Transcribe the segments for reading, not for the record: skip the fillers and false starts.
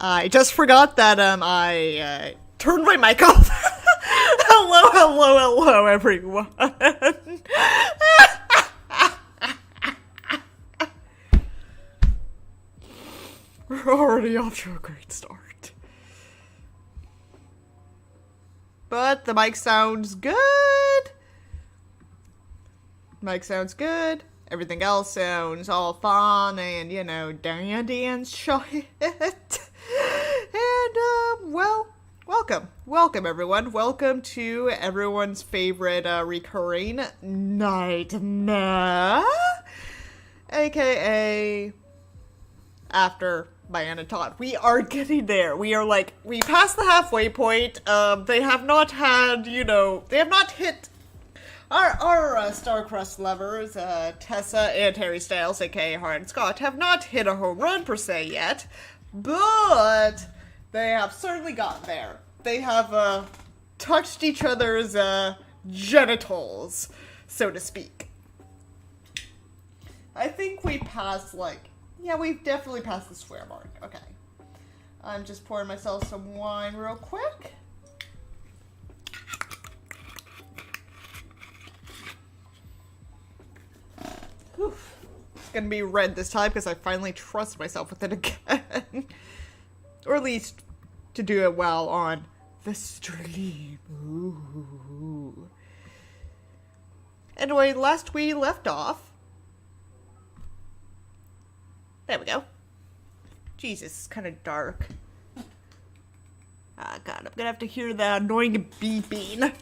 I just forgot that I turned my mic off. Hello, everyone. We're already off to a great start. But the mic sounds good. Mic sounds good. Everything else sounds all fun and, you know, dandy and shit. And, well, welcome everyone. Welcome to everyone's favorite recurring nightmare, aka After by Anna Todd. We are getting there. We passed the halfway point. They have not had, they have not hit our Star-Crossed lovers, Tessa and Harry Styles, aka Hardin Scott, have not hit a home run per se yet, but they have certainly gotten there. They have touched each other's genitals, so to speak. I think we passed, we've definitely passed the swear mark. Okay. I'm just pouring myself some wine real quick. Whew. It's gonna be red this time because I finally trust myself with it again. Or at least to do it well on the stream. Ooh. Anyway, last we left off. There we go. Jesus, it's kind of dark. Ah, God, I'm gonna have to hear that annoying beeping.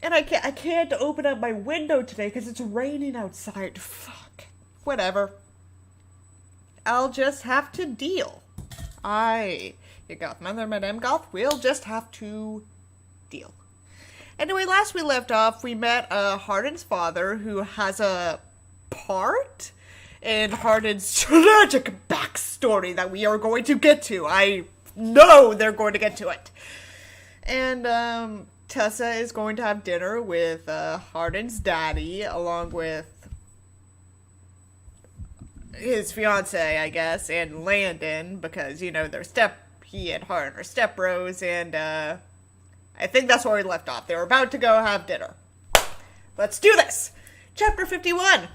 And I can't open up my window today because it's raining outside. Fuck. Whatever. I'll just have to deal. You goth, mother, madame goth, we'll just have to deal. Anyway, last we left off, we met Hardin's father, who has a part in Hardin's tragic backstory that we are going to get to. I know they're going to get to it. And, Tessa is going to have dinner with Hardin's daddy, along with his fiance, I guess, and Landon, because, he and Hardin are step bros, and I think that's where we left off. They were about to go have dinner. Let's do this! Chapter 51.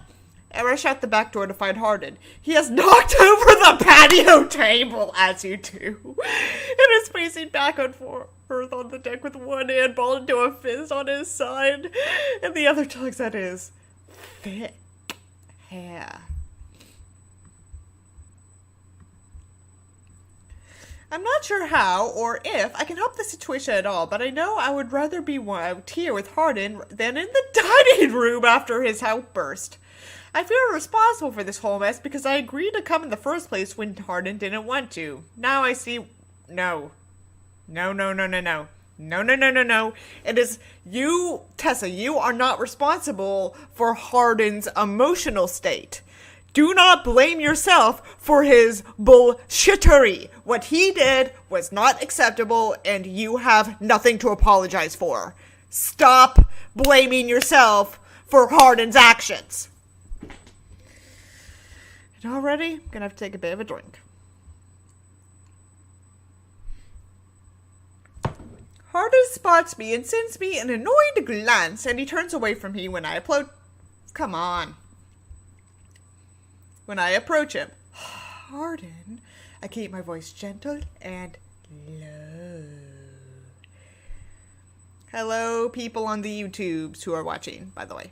I rush out the back door to find Hardin. He has knocked over the patio table, as you do, and is pacing back and forth on the deck with one hand balled into a fist on his side, and the other tugs at his thick hair. I'm not sure how or if I can help the situation at all, but I know I would rather be out here with Hardin than in the dining room after his outburst. I feel responsible for this whole mess because I agreed to come in the first place when Hardin didn't want to. Now I see... No. No. It is you, Tessa, you are not responsible for Hardin's emotional state. Do not blame yourself for his bullshittery. What he did was not acceptable and you have nothing to apologize for. Stop blaming yourself for Hardin's actions. And already, I'm gonna have to take a bit of a drink. Hardin spots me and sends me an annoyed glance, and he turns away from me when I approach. Come on. When I approach him. Hardin. I keep my voice gentle and low. Hello, people on the YouTubes who are watching, by the way.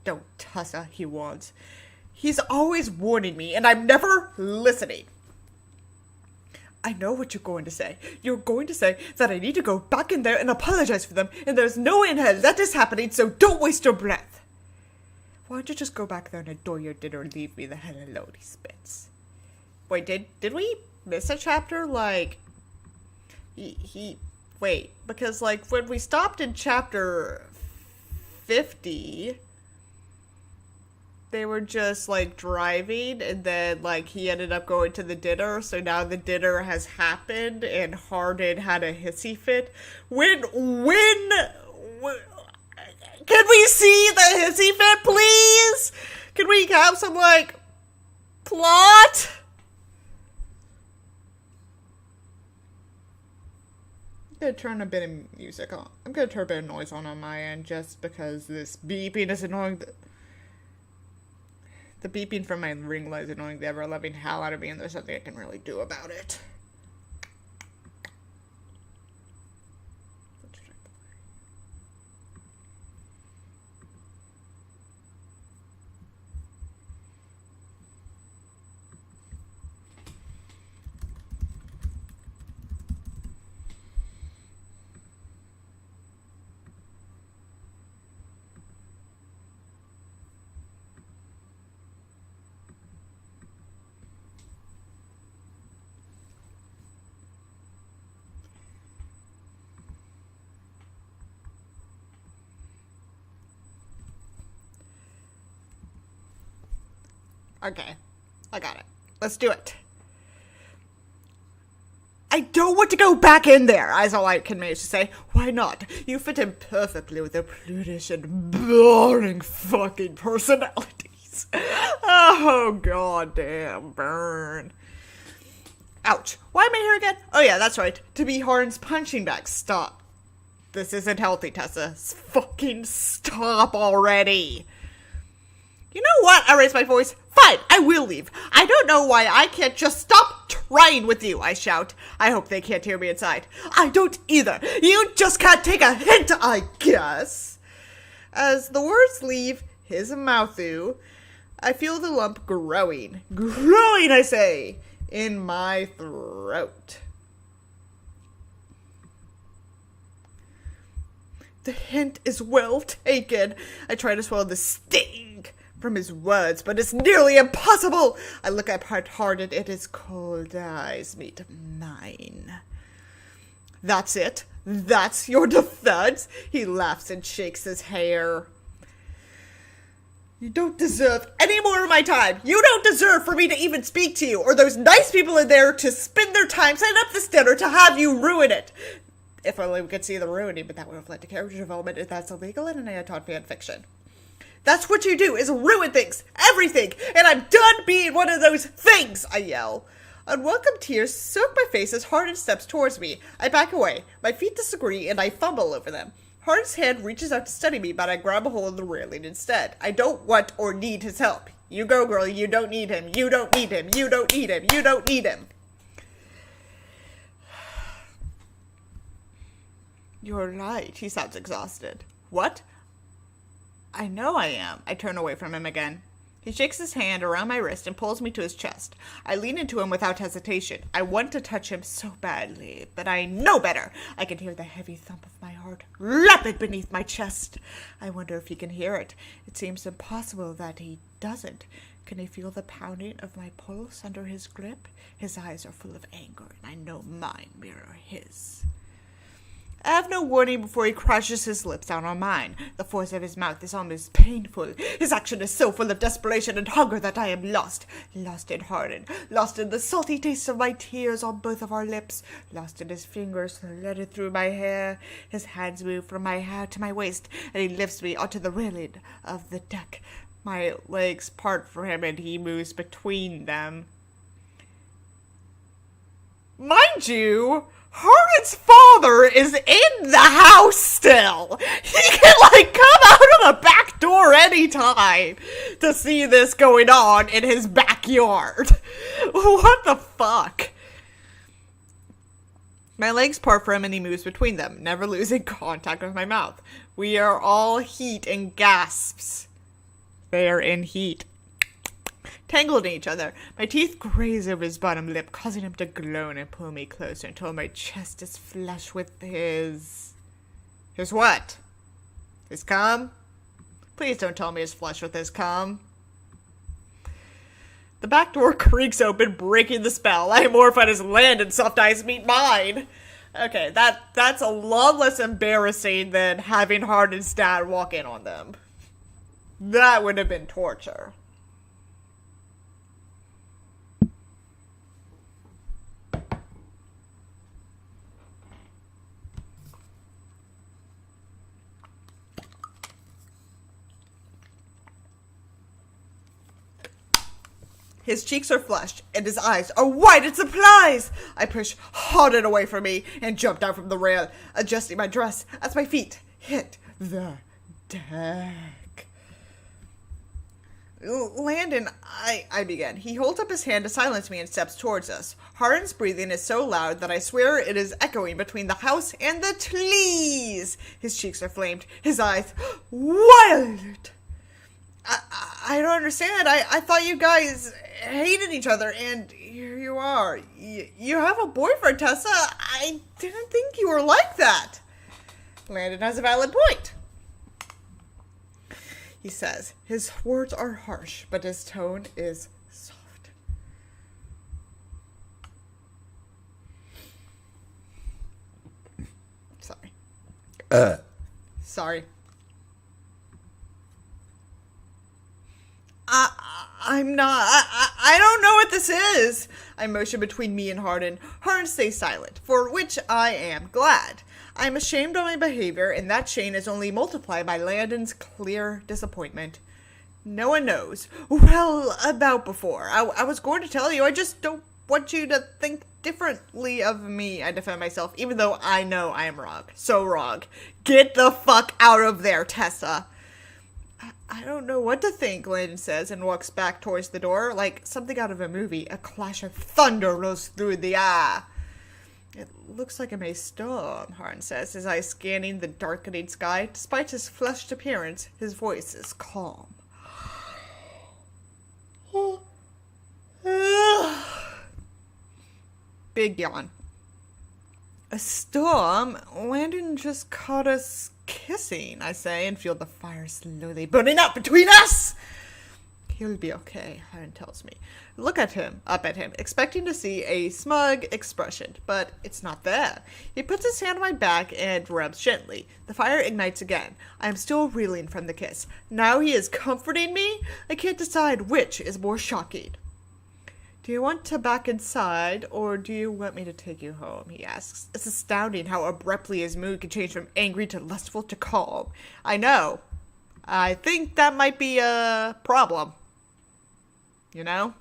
Don't Tessa, he wants. He's always warning me, and I'm never listening. I know what you're going to say. You're going to say that I need to go back in there and apologize for them, and there's no way in hell that is happening, so don't waste your breath. Why don't you just go back there and adore your dinner and leave me the hell alone, he spits. Wait, did we miss a chapter? Wait, because, when we stopped in chapter 50... they were just, driving, and then, he ended up going to the dinner, so now the dinner has happened, and Hardin had a hissy fit. When can we see the hissy fit, please? Can we have some, like, plot? I'm gonna turn a bit of music on. I'm gonna turn a bit of noise on my end just because this beeping is annoying. The beeping from my ring light is annoying the ever-loving hell out of me, and there's nothing I can really do about it. Okay, I got it. Let's do it. I don't want to go back in there, is all I can manage to say. Why not? You fit in perfectly with their prudish and boring fucking personalities. Oh, goddamn, burn. Ouch. Why am I here again? Oh yeah, that's right. To be Hardin's punching bag. Stop. This isn't healthy, Tessa. Fucking stop already. You know what? I raise my voice. Fine, I will leave. I don't know why I can't just stop trying with you, I shout. I hope they can't hear me inside. I don't either. You just can't take a hint, I guess. As the words leave his mouth, I feel the lump growing. Growing, I say, in my throat. The hint is well taken. I try to swallow the sting from his words, but it's nearly impossible. I look up hard-hearted, and his cold eyes meet mine. That's it? That's your defense? He laughs and shakes his hair. You don't deserve any more of my time. You don't deserve for me to even speak to you, or those nice people in there to spend their time setting up this dinner to have you ruin it. If only we could see the ruining, but that would have led to character development, if that's illegal in an anti fan fiction. That's what you do, is ruin things, everything, and I'm done being one of those things, I yell. Unwelcome tears soak my face as Hardin steps towards me. I back away. My feet disagree, and I fumble over them. Hardin's hand reaches out to steady me, but I grab a hold of the railing instead. I don't want or need his help. You go, girl, you don't need him. You don't need him. You don't need him. You don't need him. You're right, he sounds exhausted. What? I know I am. I turn away from him again. He shakes his hand around my wrist and pulls me to his chest. I lean into him without hesitation. I want to touch him so badly, but I know better. I can hear the heavy thump of my heart rapid beneath my chest. I wonder if he can hear it. It seems impossible that he doesn't. Can he feel the pounding of my pulse under his grip? His eyes are full of anger, and I know mine mirror his. I have no warning before he crushes his lips down on mine. The force of his mouth is almost painful. His action is so full of desperation and hunger that I am lost. Lost in Hardin. Lost in the salty taste of my tears on both of our lips. Lost in his fingers threaded through my hair. His hands move from my hair to my waist, and he lifts me onto the railing of the deck. My legs part for him, and he moves between them. Mind you, Hardin's father is in the house still. He can, come out of the back door anytime to see this going on in his backyard. What the fuck? My legs part for him and he moves between them, never losing contact with my mouth. We are all heat and gasps. They are in heat. Tangled in each other. My teeth graze over his bottom lip, causing him to groan and pull me closer until my chest is flush with his... His what? His cum? Please don't tell me it's flush with his cum. The back door creaks open, breaking the spell. I am horrified as land and soft eyes meet mine. Okay, that's a lot less embarrassing than having Hardin's dad walk in on them. That would have been torture. His cheeks are flushed, and his eyes are wide in surprise. I push Hardin away from me and jump down from the rail, adjusting my dress as my feet hit the deck. Landon, I begin. He holds up his hand to silence me and steps towards us. Hardin's breathing is so loud that I swear it is echoing between the house and the trees. His cheeks are flamed, his eyes wild. I don't understand. I thought you guys hated each other, and here you are. You have a boyfriend, Tessa. I didn't think you were like that. Landon has a valid point, he says. His words are harsh, but his tone is soft. Sorry. Sorry. I'm not. I don't know what this is. I motion between me and Hardin. Hardin stays silent, for which I am glad. I am ashamed of my behavior, and that shame is only multiplied by Landon's clear disappointment. No one knows. Well, about before. I was going to tell you. I just don't want you to think differently of me. I defend myself, even though I know I am wrong. So wrong. Get the fuck out of there, Tessa. I don't know what to think, Landon says, and walks back towards the door like something out of a movie. A clash of thunder rolls through the air. It looks like a May storm, Hardin says, his eyes scanning the darkening sky. Despite his flushed appearance, his voice is calm. Big yawn. A storm? Landon just caught us kissing, I say, and feel the fire slowly burning up between us. He'll be okay, Hardin tells me. Look at him, up at him, expecting to see a smug expression, but it's not there. He puts his hand on my back and rubs gently. The fire ignites again. I am still reeling from the kiss. Now he is comforting me? I can't decide which is more shocking. Do you want to back inside, or do you want me to take you home? He asks. It's astounding how abruptly his mood can change from angry to lustful to calm. I know. I think that might be a problem. You know?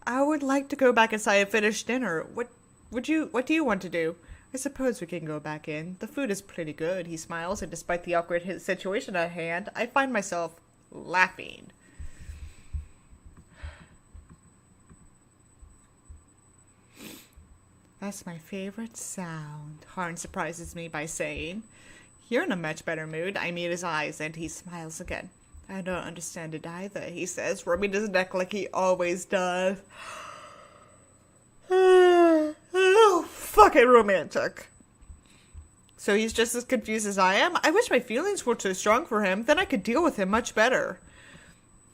I would like to go back inside and finish dinner. What do you want to do? I suppose we can go back in. The food is pretty good, he smiles, and despite the awkward situation at hand, I find myself laughing. That's my favorite sound, Hardin surprises me by saying. You're in a much better mood. I meet his eyes, and he smiles again. I don't understand it either, he says, rubbing his neck like he always does. Oh, fucking romantic. So he's just as confused as I am? I wish my feelings weren't so strong for him. Then I could deal with him much better.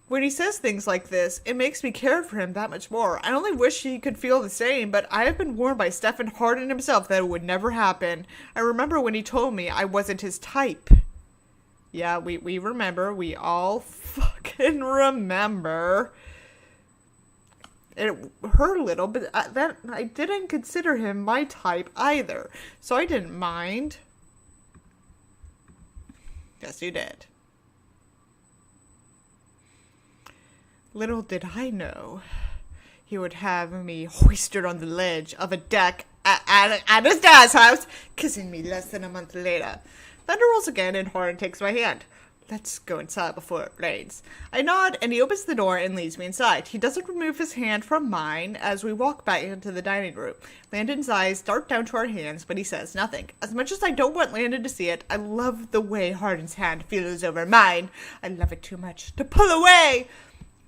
When he says things like this, it makes me care for him that much more. I only wish he could feel the same, but I have been warned by Stefan Hardin himself that it would never happen. I remember when he told me I wasn't his type. Yeah, we remember. We all fucking remember. It hurt a little, but I didn't consider him my type either, so I didn't mind. Yes, you did. Little did I know he would have me hoisted on the ledge of a deck at his dad's house, kissing me less than a month later. Thunder rolls again, and Hardin takes my hand. Let's go inside before it rains. I nod, and he opens the door and leads me inside. He doesn't remove his hand from mine as we walk back into the dining room. Landon's eyes dart down to our hands, but he says nothing. As much as I don't want Landon to see it, I love the way Hardin's hand feels over mine. I love it too much to pull away.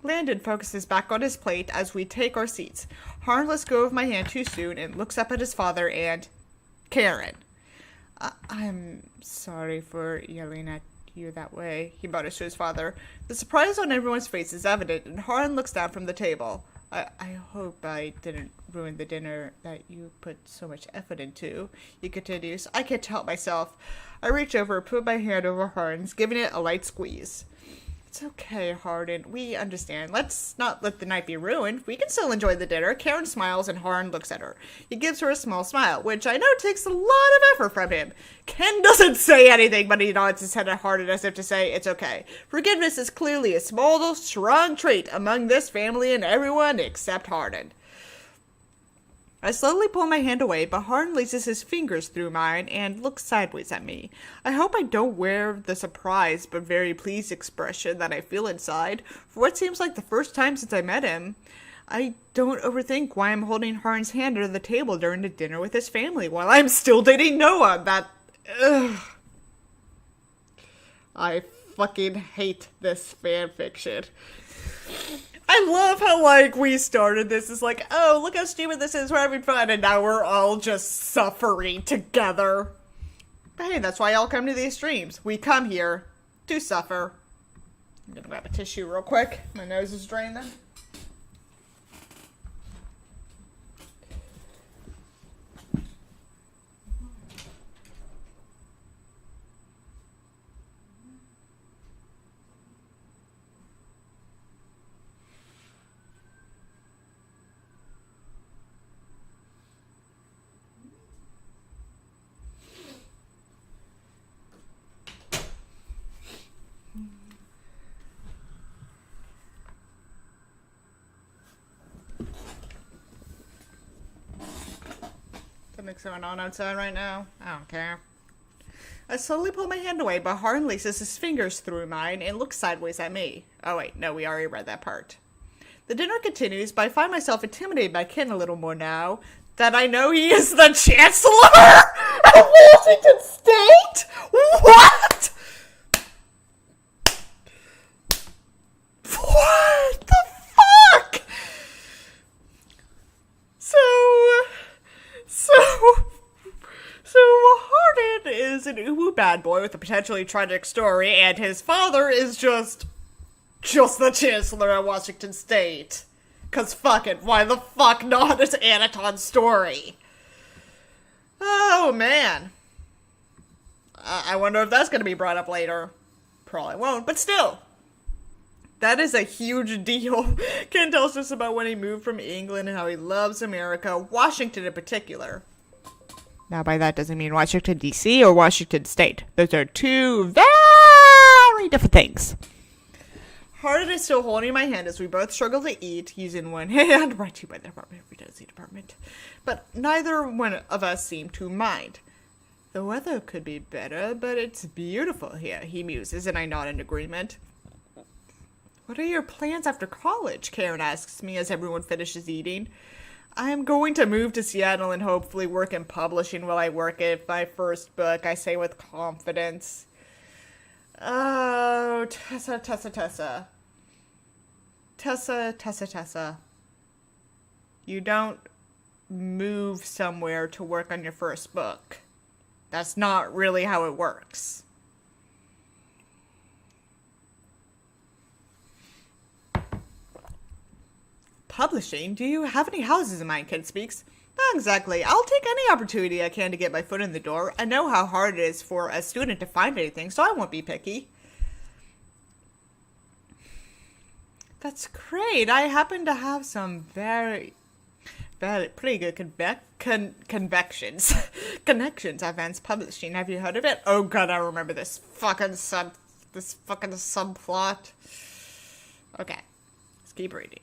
Landon focuses back on his plate as we take our seats. Hardin lets go of my hand too soon and looks up at his father and Karen. I'm sorry for yelling at you that way, he mutters to his father. The surprise on everyone's face is evident, and Hardin looks down from the table. I hope I didn't ruin the dinner that you put so much effort into, he continues. I can't help myself. I reach over and put my hand over Hardin's, giving it a light squeeze. It's okay, Hardin. We understand. Let's not let the night be ruined. We can still enjoy the dinner. Karen smiles and Hardin looks at her. He gives her a small smile, which I know takes a lot of effort from him. Ken doesn't say anything, but he nods his head at Hardin as if to say, it's okay. Forgiveness is clearly a small, strong trait among this family and everyone except Hardin. I slowly pull my hand away, but Hardin laces his fingers through mine and looks sideways at me. I hope I don't wear the surprised but very pleased expression that I feel inside. For what seems like the first time since I met him, I don't overthink why I'm holding Hardin's hand under the table during the dinner with his family while I'm still dating Noah. I fucking hate this fanfiction. I love how, like, we started this as like, oh, look how stupid this is, we're having fun, and now we're all just suffering together. But hey, that's why y'all come to these streams. We come here to suffer. I'm gonna grab a tissue real quick. My nose is draining. Something's going on outside right now. I don't care. I slowly pull my hand away, but Hardin laces his fingers through mine and looks sideways at me. Oh wait, no, we already read that part. The dinner continues, but I find myself intimidated by Ken a little more now that I know he is the Chancellor of Washington State? What? What the fuck? So Hardin is an uwu bad boy with a potentially tragic story, and his father is just the Chancellor of Washington State. 'Cause fuck it, why the fuck not? It's Anaton's story. Oh, man. I wonder if that's gonna be brought up later. Probably won't, but still. That is a huge deal. Ken tells us about when he moved from England and how he loves America, Washington in particular. Now, by that doesn't mean Washington, D.C. or Washington State. Those are two very different things. Hardin is still holding my hand as we both struggle to eat, using one hand, brought to you by the department. But neither one of us seem to mind. The weather could be better, but it's beautiful here, he muses, and I nod in agreement. What are your plans after college? Karen asks me as everyone finishes eating. I'm going to move to Seattle and hopefully work in publishing while I work at my first book, I say with confidence. Oh, Tessa. You don't move somewhere to work on your first book. That's not really how it works. Publishing? Do you have any houses in mind? Ken speaks. Not exactly. I'll take any opportunity I can to get my foot in the door. I know how hard it is for a student to find anything, so I won't be picky. That's great. I happen to have some very pretty good connections advanced publishing. Have you heard of it? Oh god, I remember this fucking subplot. Okay, let's keep reading.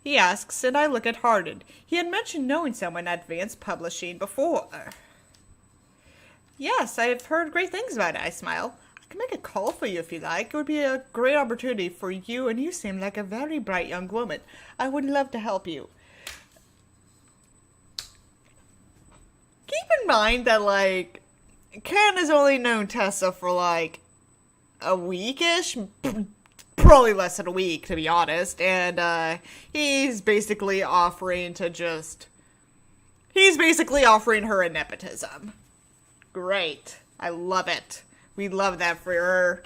He asks, and I look at Hardin. He had mentioned knowing someone at Advanced Publishing before. Yes, I've heard great things about it, I smile. I can make a call for you if you like. It would be a great opportunity for you, and you seem like a very bright young woman. I would love to help you. Keep in mind that, like, Ken has only known Tessa for, like, a weekish. Probably less than a week, to be honest, and he's basically offering her a nepotism. Great. I love it. We love that for her.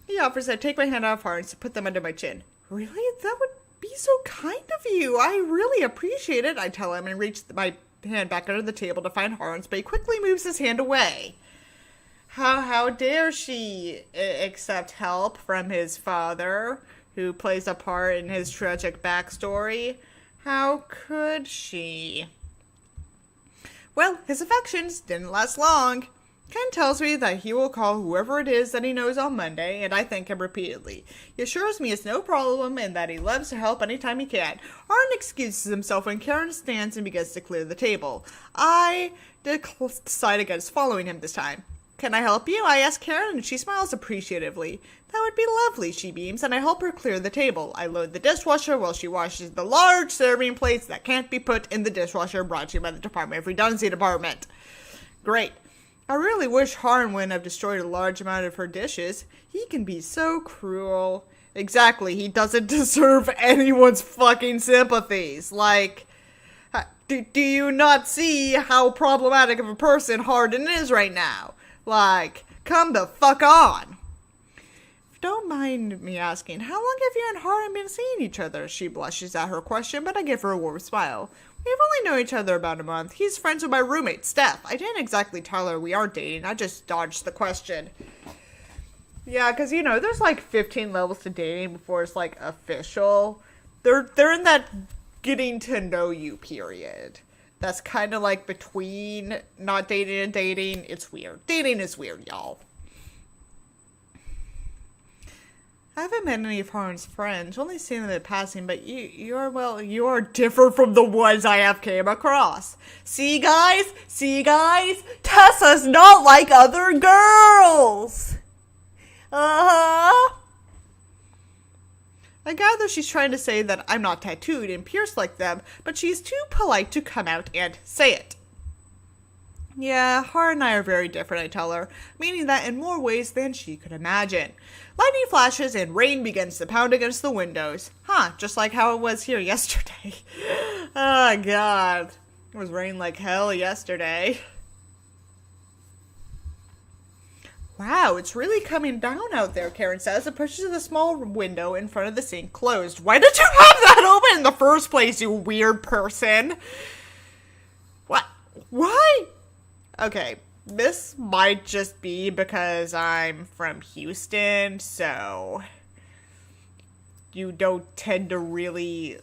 He offers to take my hand off Hardin to put them under my chin. Really? That would be so kind of you. I really appreciate it, I tell him, and reach my hand back under the table to find Hardin's, but he quickly moves his hand away. How dare she accept help from his father, who plays a part in his tragic backstory? How could she? Well, his affections didn't last long. Ken tells me that he will call whoever it is that he knows on Monday, and I thank him repeatedly. He assures me it's no problem and that he loves to help anytime he can. Hardin excuses himself when Karen stands and begins to clear the table. I decide against following him this time. Can I help you? I ask Karen, and she smiles appreciatively. That would be lovely, she beams, and I help her clear the table. I load the dishwasher while she washes the large serving plates that can't be put in the dishwasher, brought to you by the Department of Redundancy Department. Great. I really wish Hardin wouldn't have destroyed a large amount of her dishes. He can be so cruel. Exactly, he doesn't deserve anyone's fucking sympathies. Like, do you not see how problematic of a person Hardin is right now? Like, come the fuck on. Don't mind me asking, how long have you and Hardin been seeing each other? She blushes at her question, but I give her a warm smile. We've only known each other about a month. He's friends with my roommate, Steph. I didn't exactly tell her we aren't dating. I just dodged the question. Yeah, because, you know, there's like 15 levels to dating before it's like official. They're in that getting to know you period. That's kind of like between not dating and dating. It's weird. Dating is weird, y'all. I haven't met any of Hardin's friends, only seen them in passing, but you are different from the ones I have came across. See guys? Tessa's not like other girls! Uh-huh. I gather she's trying to say that I'm not tattooed and pierced like them, but she's too polite to come out and say it. Yeah, Hardin and I are very different, I tell her, meaning that in more ways than she could imagine. Lightning flashes and rain begins to pound against the windows. Just like how it was here yesterday. Oh, God. It was raining like hell yesterday. Wow, it's really coming down out there, Karen says, and pushes the small window in front of the sink closed. Why did you have that open in the first place, you weird person? What? Why? Okay, this might just be because I'm from Houston, so you don't tend to really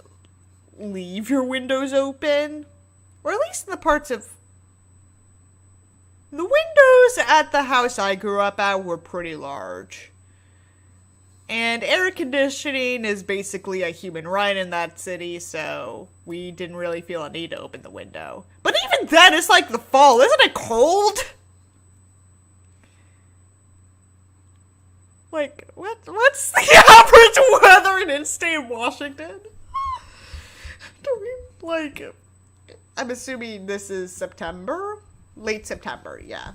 leave your windows open. Or at least in the parts of... The windows at the house I grew up at were pretty large. And air conditioning is basically a human right in that city, so we didn't really feel a need to open the window. But even then, it's like the fall. Isn't it cold? Like, what's the average weather in state Washington? I'm assuming this is September? Late September, yeah.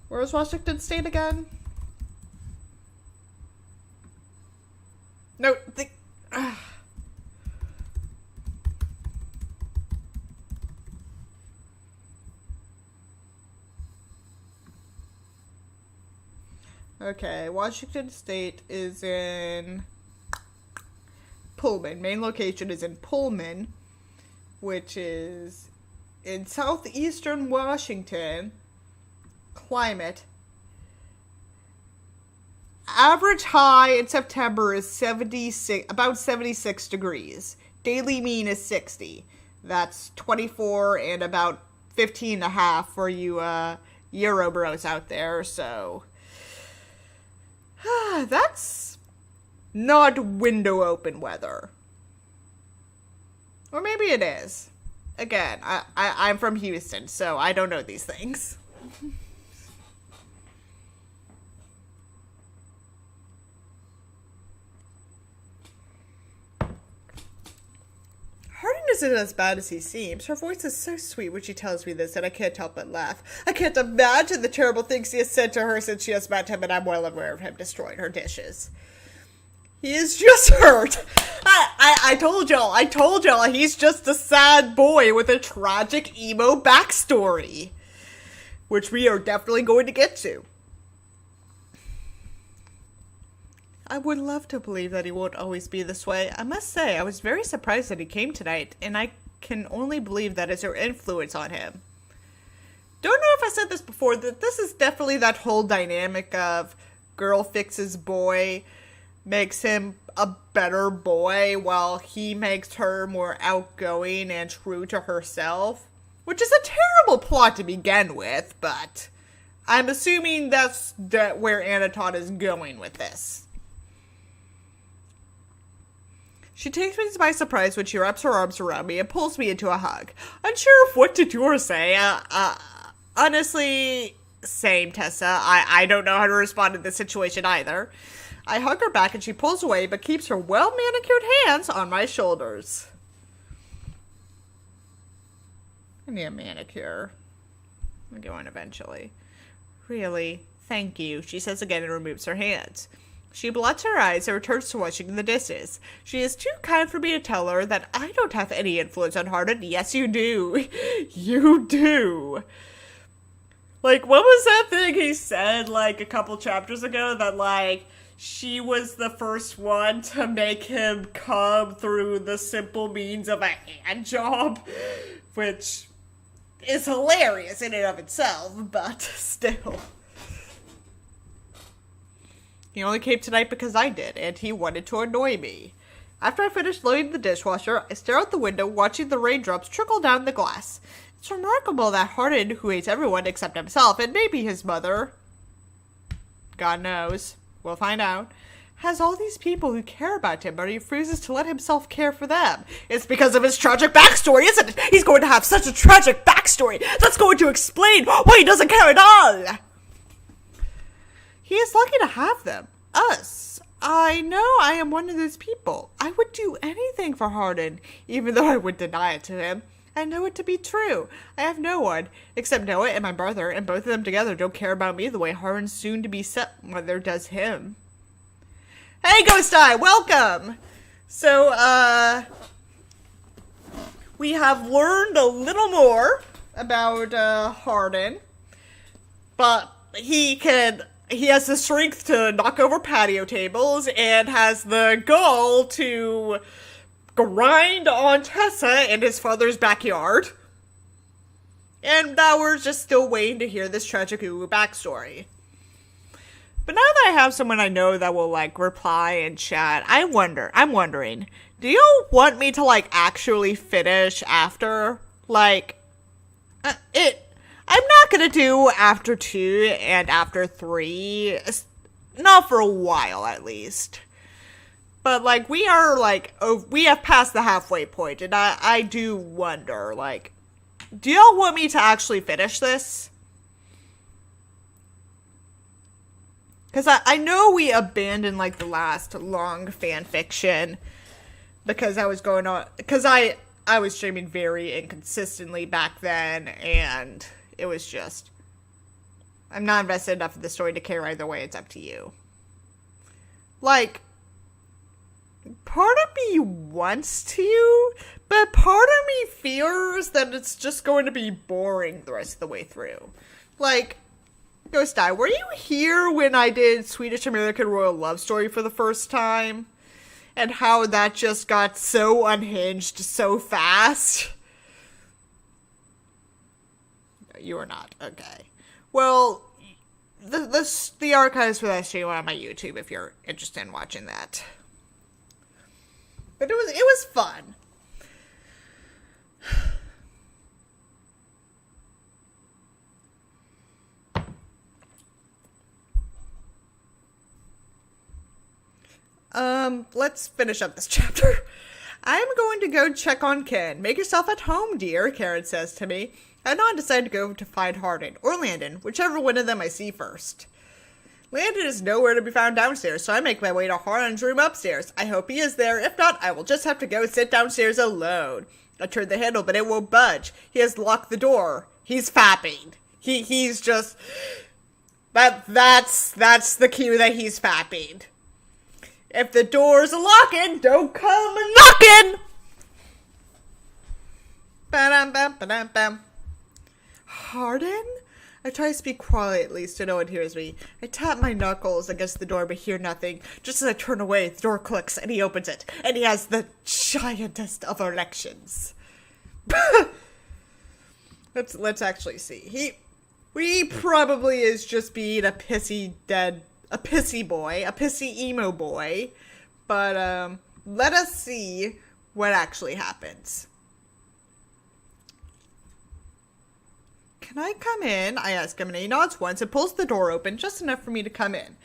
Where is Washington State again? No, Okay, Washington State is in Pullman. Main location is in Pullman, which is in southeastern Washington. Climate. Average high in September is about 76 degrees. Daily mean is 60. That's 24 and about 15 and a half for you Euro bros out there, so... That's not window open weather. Or maybe it is. Again, I'm from Houston, so I don't know these things. Hardin isn't as bad as he seems. Her voice is so sweet when she tells me this, and I can't help but laugh. I can't imagine the terrible things he has said to her since she has met him, and I'm well aware of him destroying her dishes. He is just hurt. I told y'all, he's just a sad boy with a tragic emo backstory. Which we are definitely going to get to. I would love to believe that he won't always be this way. I must say, I was very surprised that he came tonight, and I can only believe that is her influence on him. Don't know if I said this before, that this is definitely that whole dynamic of girl fixes boy, makes him a better boy while he makes her more outgoing and true to herself. Which is a terrible plot to begin with, but I'm assuming that's where Anatod is going with this. She takes me by surprise when she wraps her arms around me and pulls me into a hug. Unsure of what to do or say. Honestly, same, Tessa. I don't know how to respond to this situation either. I hug her back and she pulls away but keeps her well-manicured hands on my shoulders. I need a manicure. I'm going eventually. Really? Thank you, she says again and removes her hands. She blots her eyes and returns to washing the dishes. She is too kind for me to tell her that I don't have any influence on Hardin. Yes, you do. You do. Like, what was that thing he said, like, a couple chapters ago? That, like, she was the first one to make him come through the simple means of a hand job. Which is hilarious in and of itself, but still. He only came tonight because I did, and he wanted to annoy me. After I finish loading the dishwasher, I stare out the window, watching the raindrops trickle down the glass. It's remarkable that Hardin, who hates everyone except himself, and maybe his mother, God knows, we'll find out, has all these people who care about him, but he refuses to let himself care for them. It's because of his tragic backstory, isn't it? He's going to have such a tragic backstory that's going to explain why he doesn't care at all. He is lucky to have them. Us. I know I am one of those people. I would do anything for Hardin, even though I would deny it to him. I know it to be true. I have no one, except Noah and my brother, and both of them together don't care about me the way Hardin's soon-to-be stepmother does him. Hey, Ghost Eye, welcome! So, we have learned a little more about, Hardin, but he has the strength to knock over patio tables and has the gall to grind on Tessa in his father's backyard. And now we're just still waiting to hear this tragic backstory. But now that I have someone I know that will, like, reply and chat, I'm wondering, do you want me to, like, actually finish after? Like, I'm not gonna do after 2 and after 3. Not for a while, at least. But, like, we have passed the halfway point, and I do wonder, like, do y'all want me to actually finish this? Because I know we abandoned, like, the last long fanfiction because I was streaming very inconsistently back then, and it was just, I'm not invested enough in the story to care either way. It's up to you. Like, part of me wants to, but part of me fears that it's just going to be boring the rest of the way through. Like, Ghost Eye, were you here when I did Swedish American Royal Love Story for the first time? And how that just got so unhinged so fast? You are not. Okay. Well, the archives for that stream are on my YouTube if you're interested in watching that. But it was fun. Let's finish up this chapter. I'm going to go check on Ken. Make yourself at home, dear, Karen says to me. I know I decide to go to find Hardin, or Landon, whichever one of them I see first. Landon is nowhere to be found downstairs, so I make my way to Hardin's room upstairs. I hope he is there. If not, I will just have to go sit downstairs alone. I turn the handle, but it won't budge. He has locked the door. He's fapping. He's just... That's the cue that he's fapping. If the door's a-locking, don't come a-knocking! Ba-dum-bum-ba-dum-bum. Hardin? I try to speak quietly so no one hears me. I tap my knuckles against the door but hear nothing. Just as I turn away, the door clicks and he opens it. And he has the giantest of erections. Let's actually see. We probably is just being a pissy boy, a pissy emo boy. But, let us see what actually happens. Can I come in? I ask him, and he nods once and pulls the door open just enough for me to come in.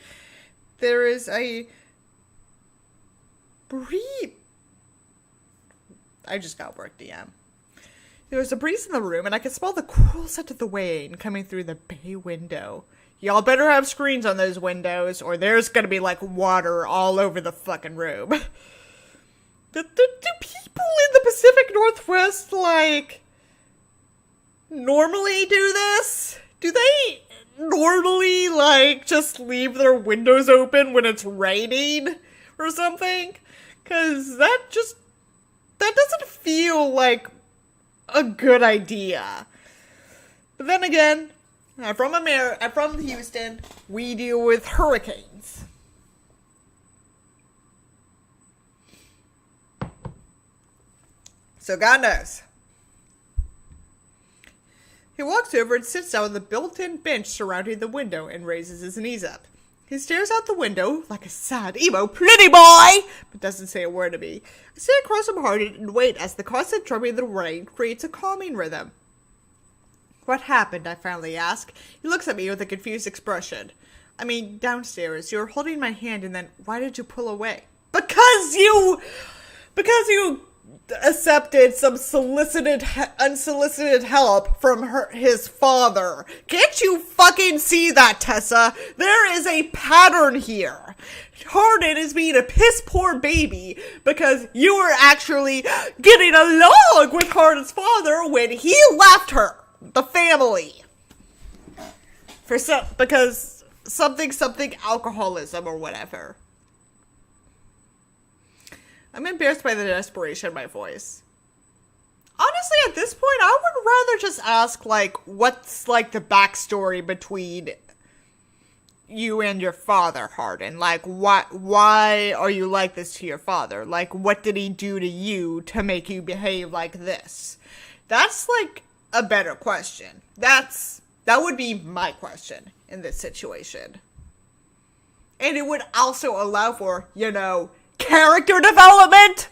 There is a breeze. I just got work, DM. There was a breeze in the room, and I could smell the cool scent of the wind coming through the bay window. Y'all better have screens on those windows, or there's gonna be, like, water all over the fucking room. Do people in the Pacific Northwest, like, normally do this? Do they normally, like, just leave their windows open when it's raining or something? Because that doesn't feel like a good idea. But then again, I'm from Houston. We deal with hurricanes. So God knows. He walks over and sits down on the built-in bench surrounding the window and raises his knees up. He stares out the window like a sad emo pretty boy, but doesn't say a word to me. I sit across from Hardin and wait as the constant drumming of the rain creates a calming rhythm. What happened? I finally ask. He looks at me with a confused expression. I mean, downstairs, you were holding my hand and then why did you pull away? Because you accepted some unsolicited help from his father. Can't you fucking see that, Tessa? There is a pattern here. Hardin is being a piss poor baby because you were actually getting along with Hardin's father when he left her, the family, because something alcoholism or whatever. I'm embarrassed by the desperation in my voice. Honestly, at this point, I would rather just ask, like, what's, like, the backstory between you and your father, Hardin? Like, why are you like this to your father? Like, what did he do to you to make you behave like this? That's, like, a better question. That would be my question in this situation. And it would also allow for, character development!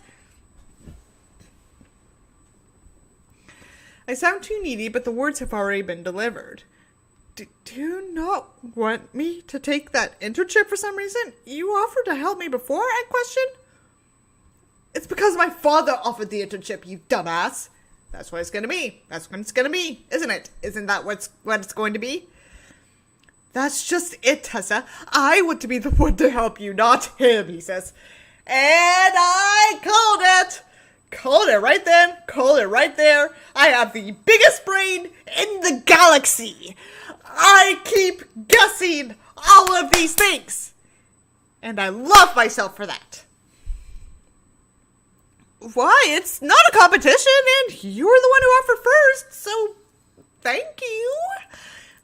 I sound too needy, but the words have already been delivered. Do you not want me to take that internship for some reason? You offered to help me before, I question? It's because my father offered the internship, you dumbass. That's what it's gonna be. That's what it's gonna be, isn't it? Isn't that what it's going to be? That's just it, Tessa. I want to be the one to help you, not him, he says. And I called it! Called it right then. Called it right there. I have the biggest brain in the galaxy. I keep guessing all of these things. And I love myself for that. Why? It's not a competition, and you were the one who offered first, so thank you.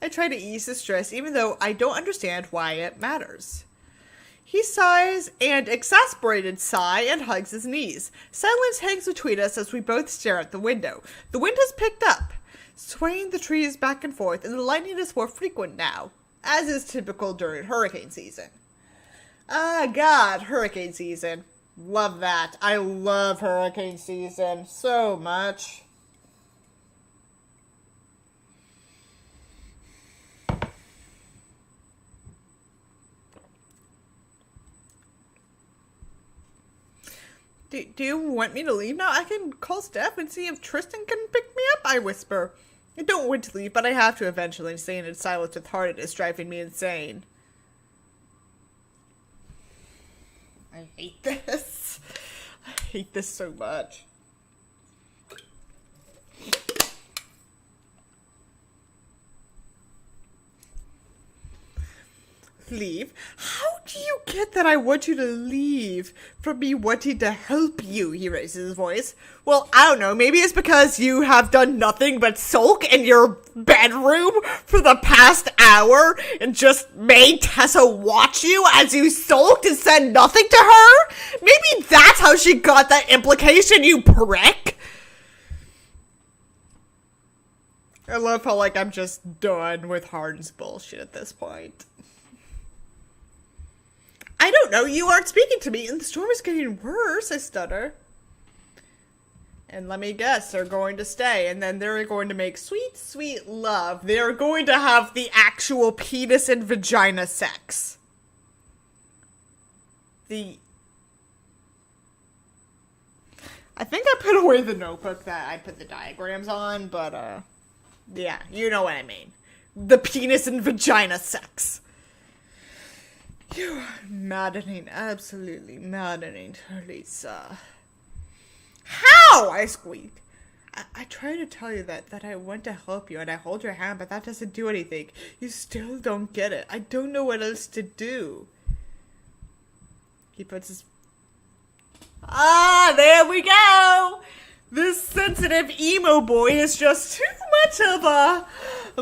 I try to ease the stress, even though I don't understand why it matters. He sighs, an exasperated sigh, and hugs his knees. Silence hangs between us as we both stare at the window. The wind has picked up, swaying the trees back and forth, and the lightning is more frequent now, as is typical during hurricane season. Ah, God, hurricane season. Love that. I love hurricane season so much. Do you want me to leave now? I can call Steph and see if Tristan can pick me up, I whisper. I don't want to leave, but I have to eventually. Staying in silence with Hardin is driving me insane. I hate this. I hate this so much. Leave? How do you get that I want you to leave from me wanting to help you? He raises his voice. Well, I don't know. Maybe it's because you have done nothing but sulk in your bedroom for the past hour and just made Tessa watch you as you sulked and said nothing to her? Maybe that's how she got that implication, you prick. I love how, like, I'm just done with Hardin's bullshit at this point. I don't know, you aren't speaking to me, and the storm is getting worse, I stutter. And let me guess, they're going to stay, and then they're going to make sweet, sweet love. They're going to have the actual penis and vagina sex. I think I put away the notebook that I put the diagrams on, but, yeah, you know what I mean. The penis and vagina sex. You are maddening, absolutely maddening, Teresa. How? I squeak. I try to tell you that I want to help you and I hold your hand, but that doesn't do anything. You still don't get it. I don't know what else to do. He puts his... Ah, there we go! This sensitive emo boy is just too much of a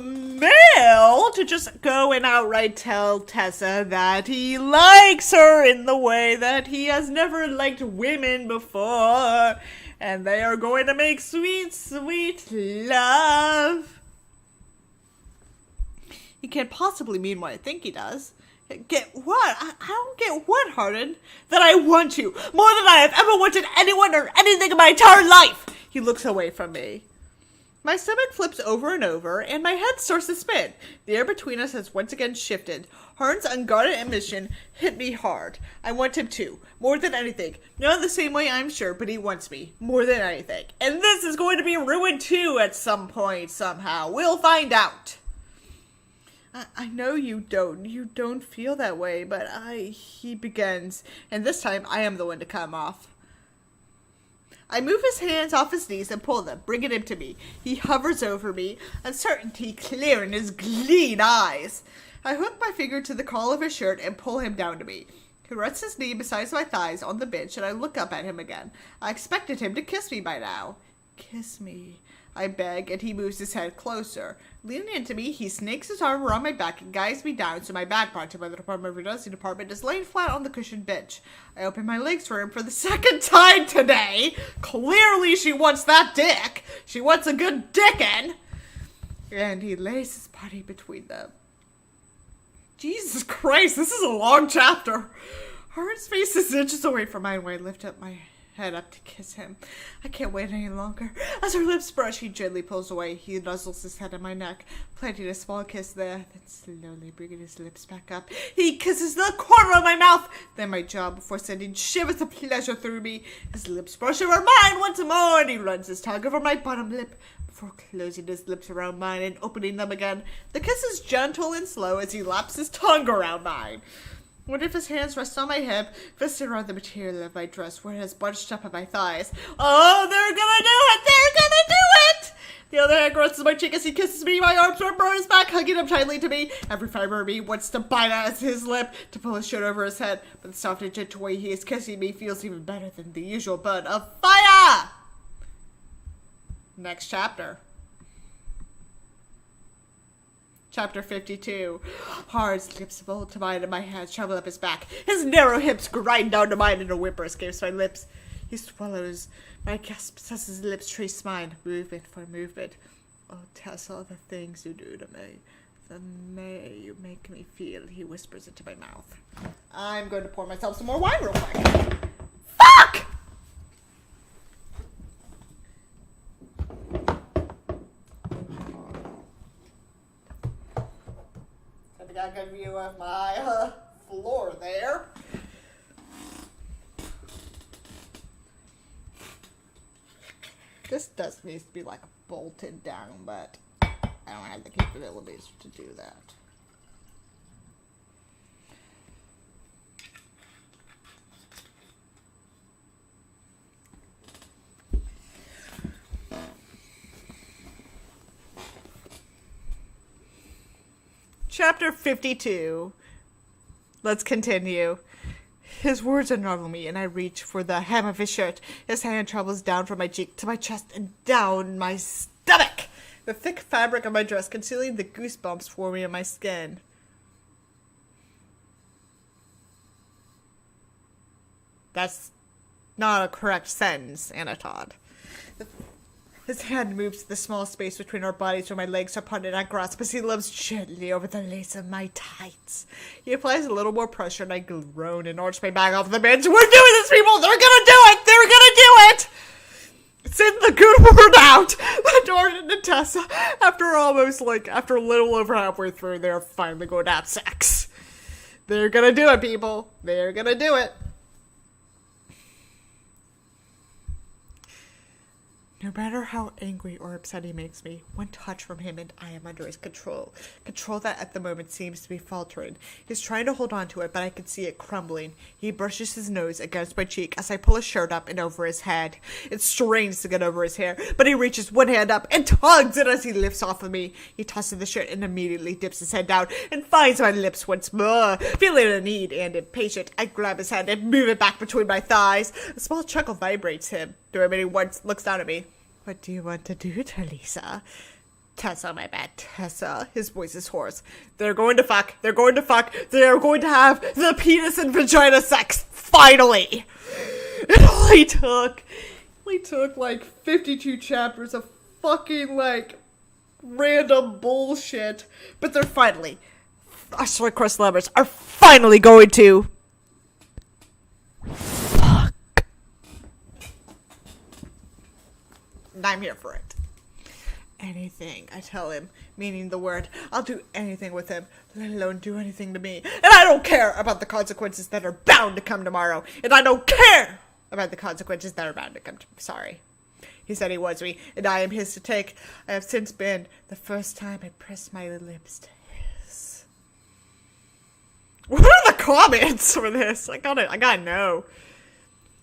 male to just go and outright tell Tessa that he likes her in the way that he has never liked women before. And they are going to make sweet, sweet love. He can't possibly mean what I think he does. Get what? I don't get what, Hardin? That I want you more than I have ever wanted anyone or anything in my entire life. He looks away from me. My stomach flips over and over, and my head starts to spin. The air between us has once again shifted. Hardin's unguarded admission hit me hard. I want him too, more than anything. Not the same way, I'm sure, but he wants me, more than anything. And this is going to be ruined too at some point, somehow. We'll find out. I know you don't feel that way, but he begins, and this time I am the one to come off. I move his hands off his knees and pull them, bringing him to me. He hovers over me, uncertainty clear in his green eyes. I hook my finger to the collar of his shirt and pull him down to me. He rests his knee beside my thighs on the bench, and I look up at him again. I expected him to kiss me by now. Kiss me, I beg, and he moves his head closer. Leaning into me, he snakes his arm around my back and guides me down so my back part of my little redundancy department is laying flat on the cushioned bench. I open my legs for him for the second time today. Clearly she wants that dick. She wants a good dickin'. And he lays his body between them. Jesus Christ, this is a long chapter. Hardin's face is inches away from mine when I lift up my head up to kiss him. I can't wait any longer. As our lips brush, he gently pulls away. He nuzzles his head on my neck, planting a small kiss there, then slowly bringing his lips back up. He kisses the corner of my mouth, then my jaw, before sending shivers of pleasure through me. His lips brush over mine once more, and he runs his tongue over my bottom lip, before closing his lips around mine and opening them again. The kiss is gentle and slow as he laps his tongue around mine. One of his hands rests on my hip, twisted around the material of my dress where it has bunched up at my thighs. Oh, they're gonna do it! They're gonna do it! The other hand caresses my cheek as he kisses me. My arms are around his back, hugging him tightly to me. Every fiber of me wants to bite at his lip, to pull his shirt over his head, but the soft and gentle way he is kissing me feels even better than the usual bud of fire! Next chapter. Chapter 52. Hard's lips fold to mine and my hands travel up his back. His narrow hips grind down to mine and a whimper escapes my lips. He swallows my gasps as his lips trace mine, movement for movement. Oh, Tessa, the things you do to me. The may you make me feel, he whispers into my mouth. I'm going to pour myself some more wine real quick. Fuck! I got a good view of my floor there. This does need to be like bolted down, but I don't have the capabilities to do that. Chapter 52. Let's continue. His words unravel me, and I reach for the hem of his shirt. His hand travels down from my cheek to my chest and down my stomach, the thick fabric of my dress concealing the goosebumps forming in my skin. That's not a correct sentence, Anatod. His hand moves to the small space between our bodies where my legs are parted and I grasp as he lubs gently over the lace of my tights. He applies a little more pressure and I groan and arch my back off the bench. We're doing this, people! They're gonna do it! They're gonna do it! Send the good word out! Hardin and Tessa, after a little over halfway through, they're finally going to have sex. They're gonna do it, people. They're gonna do it. No matter how angry or upset he makes me, one touch from him and I am under his control. Control that at the moment seems to be faltering. He's trying to hold on to it, but I can see it crumbling. He brushes his nose against my cheek as I pull his shirt up and over his head. It strains to get over his hair, but he reaches one hand up and tugs it as he lifts off of me. He tosses the shirt and immediately dips his head down and finds my lips once more. Feeling a need and impatient, I grab his hand and move it back between my thighs. A small chuckle vibrates him. Doorman once looks down at me. What do you want to do, Talisa? Tessa, my bad, Tessa. His voice is hoarse. They're going to fuck. They're going to fuck. They're going to have the penis and vagina sex. Finally! It only took like 52 chapters of fucking like random bullshit. But they're finally, our star-crossed lovers are finally going to fuck. And I'm here for it. Anything, I tell him, meaning the word. I'll do anything with him, let alone do anything to me. And I don't care about the consequences that are bound to come tomorrow. And I don't care about the consequences that are bound to come Sorry. He said he was me, and I am his to take. I have since been the first time I pressed my lips to his. What are the comments for this? I gotta know.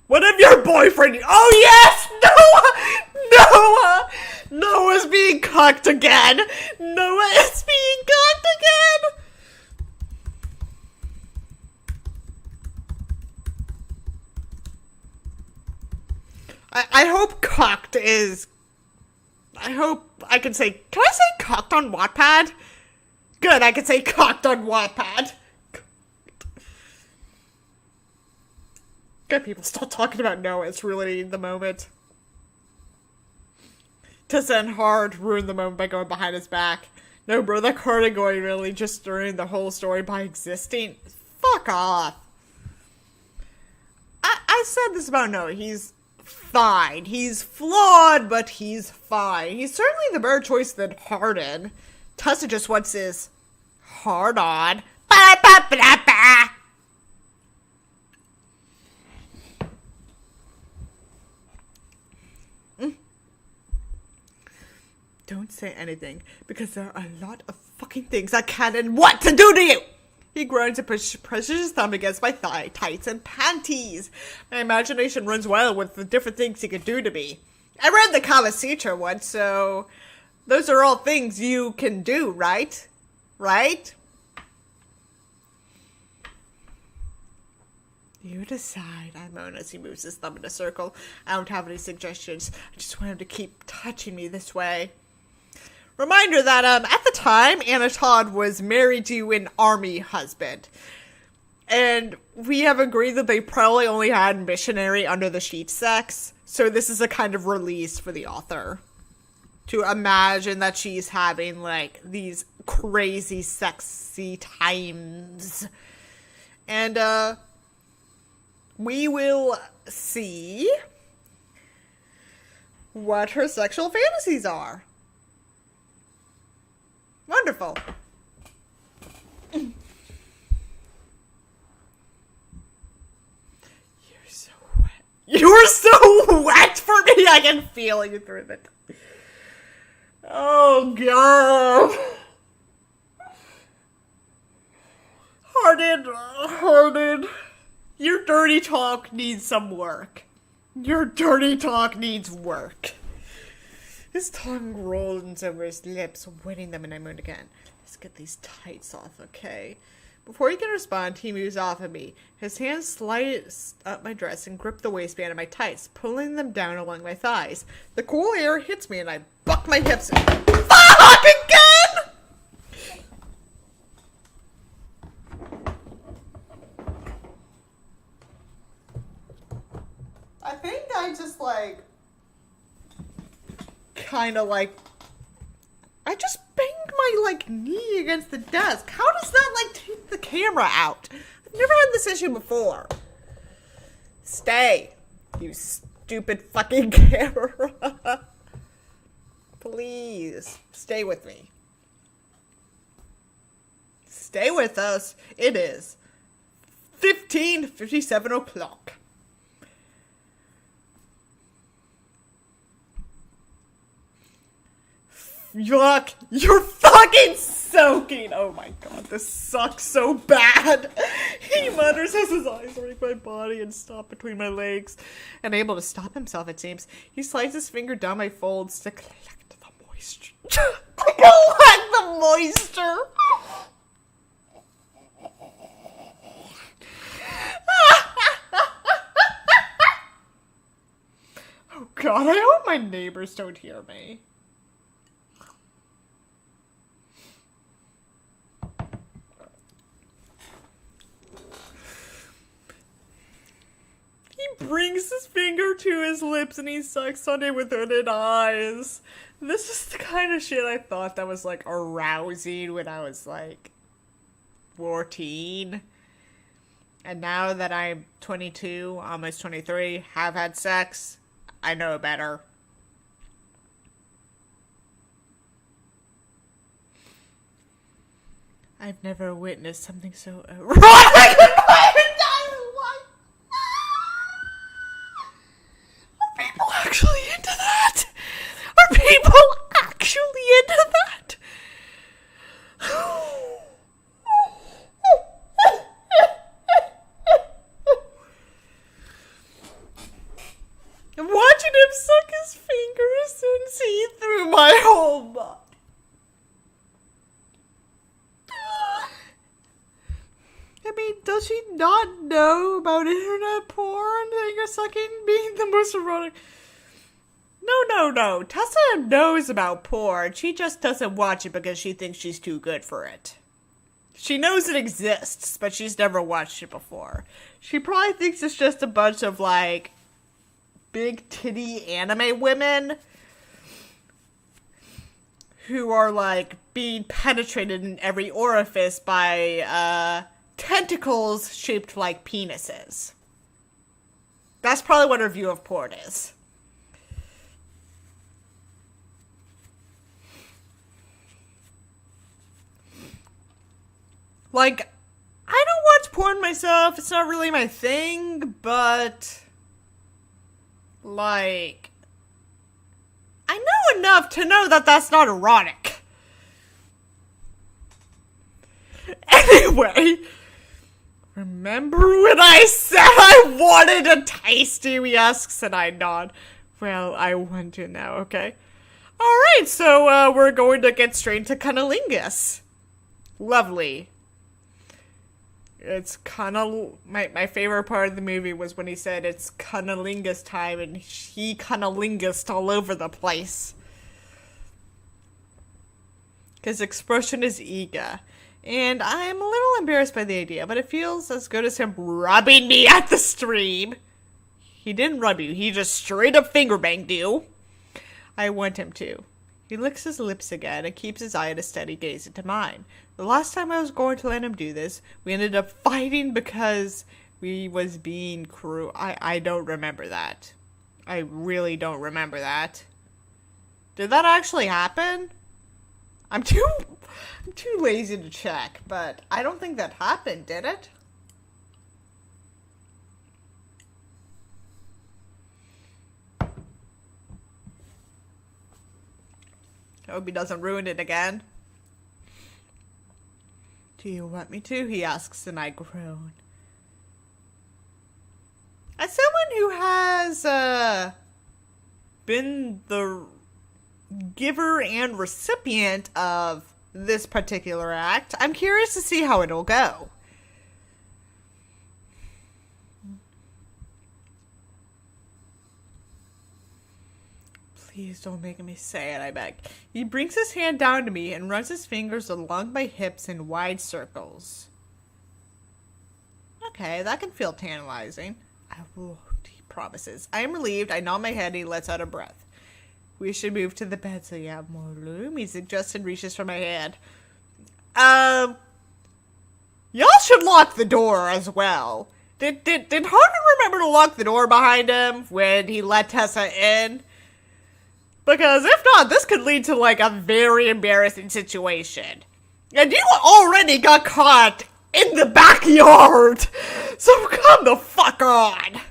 What if your boyfriend... Oh, yes! Noah's being cucked again! Noah is being cucked again! I hope cucked is... I hope I can say... Can I say cucked on Wattpad? Good, I can say cucked on Wattpad. Good people, stop talking about Noah. It's really the moment. Tessa and Hard ruined the moment by going behind his back. No, bro, that Hardin going really just ruined the whole story by existing. Fuck off. I said this about Noah. He's fine. He's flawed, but he's fine. He's certainly the better choice than Hardin. Tessa just wants his hard on. Ba-ba-ba-ba-ba. Don't say anything, because there are a lot of fucking things I can and want to do to you! He groans and presses his thumb against my thigh, tights, and panties. My imagination runs wild with the different things he could do to me. I read the Kama Sutra once, so those are all things you can do, right? Right? You decide, I moan as he moves his thumb in a circle. I don't have any suggestions. I just want him to keep touching me this way. Reminder that, at the time, Anna Todd was married to an army husband. And we have agreed that they probably only had missionary under the sheet sex. So this is a kind of release for the author. To imagine that she's having, like, these crazy sexy times. And, we will see what her sexual fantasies are. Wonderful. You're so wet. You're so wet for me. I can feel you through it. Oh, God. Hardin. Your dirty talk needs some work. Your dirty talk needs work. His tongue rolls over his lips, wetting them, and I moan again. Let's get these tights off, okay? Before he can respond, he moves off of me. His hands slide up my dress and grip the waistband of my tights, pulling them down along my thighs. The cool air hits me, and I buck my hips. Fuck again! I think I just, like, kind of like, I just banged my, like, knee against the desk. How does that, like, take the camera out? I've never had this issue before. Stay, you stupid fucking camera. Please, stay with me. Stay with us. It is 15:57 o'clock. Yuck, you're fucking soaking. Oh my god, this sucks so bad. He mutters as his eyes rake my body and stop between my legs. Unable to stop himself, it seems. He slides his finger down my folds to collect the moisture. To collect the moisture. Oh god, I hope my neighbors don't hear me. He brings his finger to his lips and he sucks on it with hooded eyes. This is the kind of shit I thought that was like arousing when I was like 14. And now that I'm 22, almost 23, have had sex, I know better. I've never witnessed something so erotic in my entire life. Are people actually into that? Are people actually into that? I'm watching him suck his fingers and see through my whole body. I mean, does she not know about internet porn? Finger sucking being the most erotic. No. Tessa knows about porn. She just doesn't watch it because she thinks she's too good for it. She knows it exists, but she's never watched it before. She probably thinks it's just a bunch of, like, big titty anime women who are, like, being penetrated in every orifice by, tentacles shaped like penises. That's probably what her view of porn is. Like, I don't watch porn myself. It's not really my thing, but like, I know enough to know that that's not erotic. Anyway, remember when I said I wanted a tasty? He asks, and I nod. Well, I want to now, okay? Alright, so we're going to get straight to cunnilingus. Lovely. It's my favorite part of the movie was when he said it's cunnilingus time, and he cunnilingus all over the place. His expression is eager. And I'm a little embarrassed by the idea, but it feels as good as him rubbing me at the stream. He didn't rub you, he just straight up finger banged you. I want him to. He licks his lips again and keeps his eye at a steady gaze into mine. The last time I was going to let him do this, we ended up fighting because we was being cruel. I don't remember that. I really don't remember that. Did that actually happen? I'm too lazy to check, but I don't think that happened, did it? I hope he doesn't ruin it again. Do you want me to? He asks, and I groan. As someone who has been the giver and recipient of this particular act, I'm curious to see how it'll go. Please don't make me say it, I beg. He brings his hand down to me and runs his fingers along my hips in wide circles. Okay, that can feel tantalizing. I won't, he promises. I am relieved. I nod my head and he lets out a breath. We should move to the bed so you have more room, he suggested, reaches for my hand. Y'all should lock the door as well. Did Hardin remember to lock the door behind him when he let Tessa in? Because if not, this could lead to, like, a very embarrassing situation. And you already got caught in the backyard! So come the fuck on!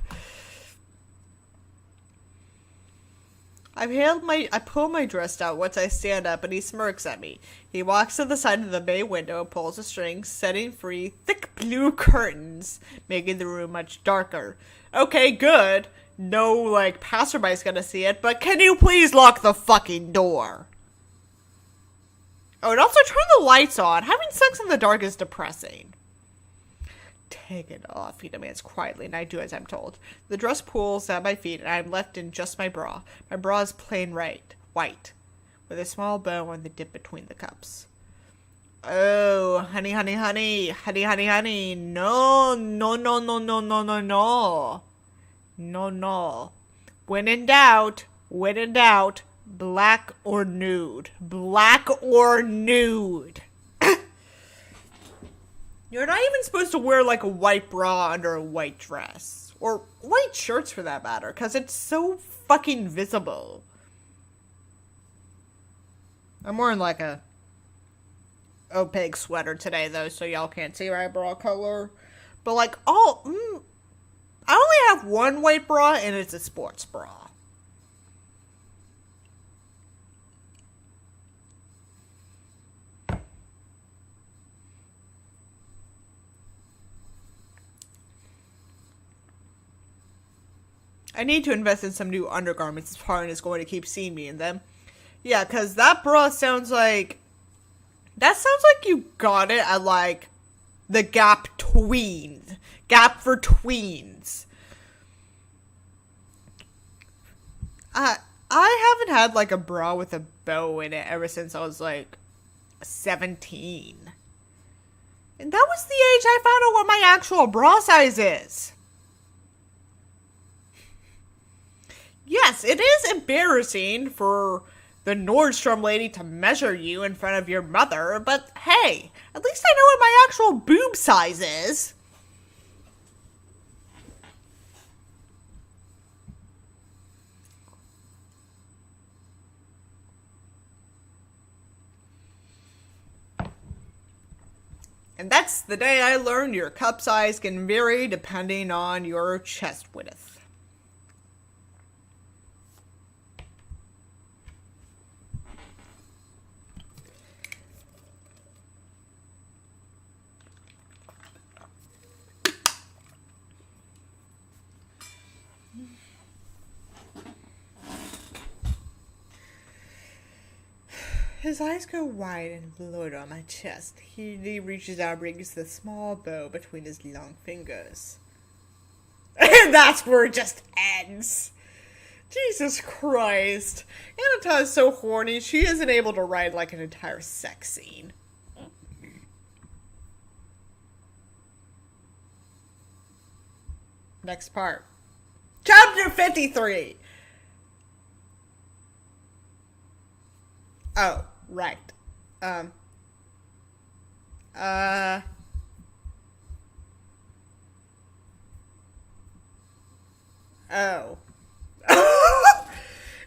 I pull my dress down once I stand up and he smirks at me. He walks to the side of the bay window and pulls a string, setting free thick blue curtains, making the room much darker. Okay, good. No, like, passerby's gonna see it, but can you please lock the fucking door? Oh, and also turn the lights on. Having sex in the dark is depressing. Take it off, he demands quietly, and I do as I'm told. The dress pulls at my feet, and I'm left in just my bra. My bra is plain white, with a small bow on the dip between the cups. Oh, honey, honey, honey, honey, honey, honey, no, no, no, no, no, no, no, no. No, no. When in doubt, black or nude. Black or nude. You're not even supposed to wear, like, a white bra under a white dress. Or white shirts, for that matter, because it's so fucking visible. I'm wearing, like, a opaque sweater today, though, so y'all can't see my bra color. But, like, I only have one white bra, and it's a sports bra. I need to invest in some new undergarments if Hardin is going to keep seeing me in them. Yeah, because that bra sounds like... That sounds like you got it at, like, the Gap Tweens. Gap for tweens. I haven't had, like, a bra with a bow in it ever since I was, like, 17. And that was the age I found out what my actual bra size is. Yes, it is embarrassing for the Nordstrom lady to measure you in front of your mother, but hey, at least I know what my actual boob size is. And that's the day I learned your cup size can vary depending on your chest width. His eyes go wide and blurred on my chest. He reaches out and brings the small bow between his long fingers. And that's where it just ends. Jesus Christ. Anata is so horny, she isn't able to write like an entire sex scene. Next part. Chapter 53! Oh, right. Oh.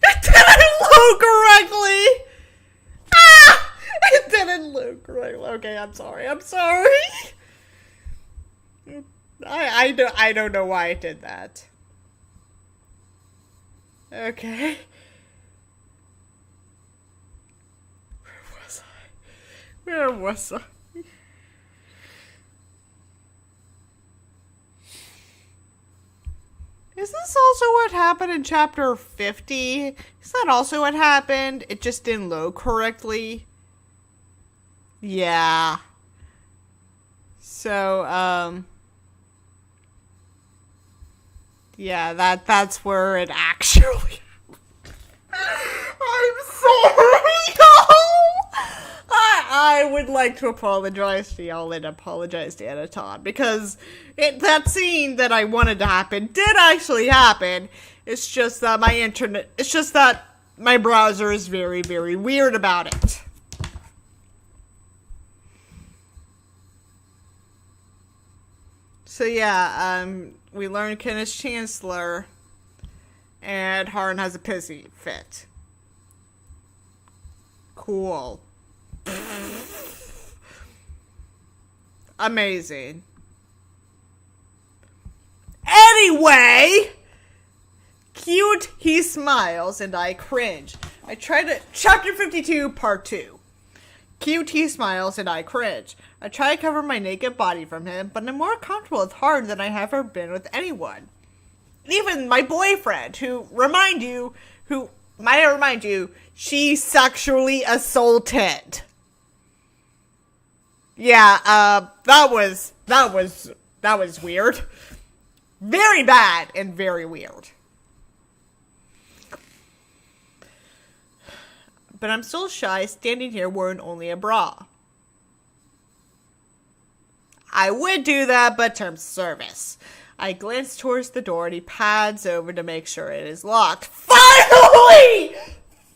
It didn't load correctly! Ah! It didn't load correctly. Okay, I'm sorry. I don't know why I did that. Okay. Where was I? Is this also what happened in chapter 50? Is that also what happened? It just didn't load correctly? Yeah. So, yeah, that's where it actually... I'm sorry, y'all! I would like to apologize to y'all and apologize to Anatol, because that scene that I wanted to happen did actually happen. It's just that my internet, it's just that my browser is very, very weird about it. So yeah, we learned Ken is Chancellor, and Hardin has a pissy fit. Cool. Amazing. Anyway, cute, he smiles, and I cringe. I try to... Chapter 52, Part 2. Cute, he smiles, and I cringe. I try to cover my naked body from him, but I'm more comfortable with Hardin than I have ever been with anyone. Even my boyfriend, who might I remind you, she sexually assaulted. Yeah, that was weird. Very bad and very weird. But I'm still shy, standing here wearing only a bra. I would do that, but terms of service. I glance towards the door and he pads over to make sure it is locked. Finally!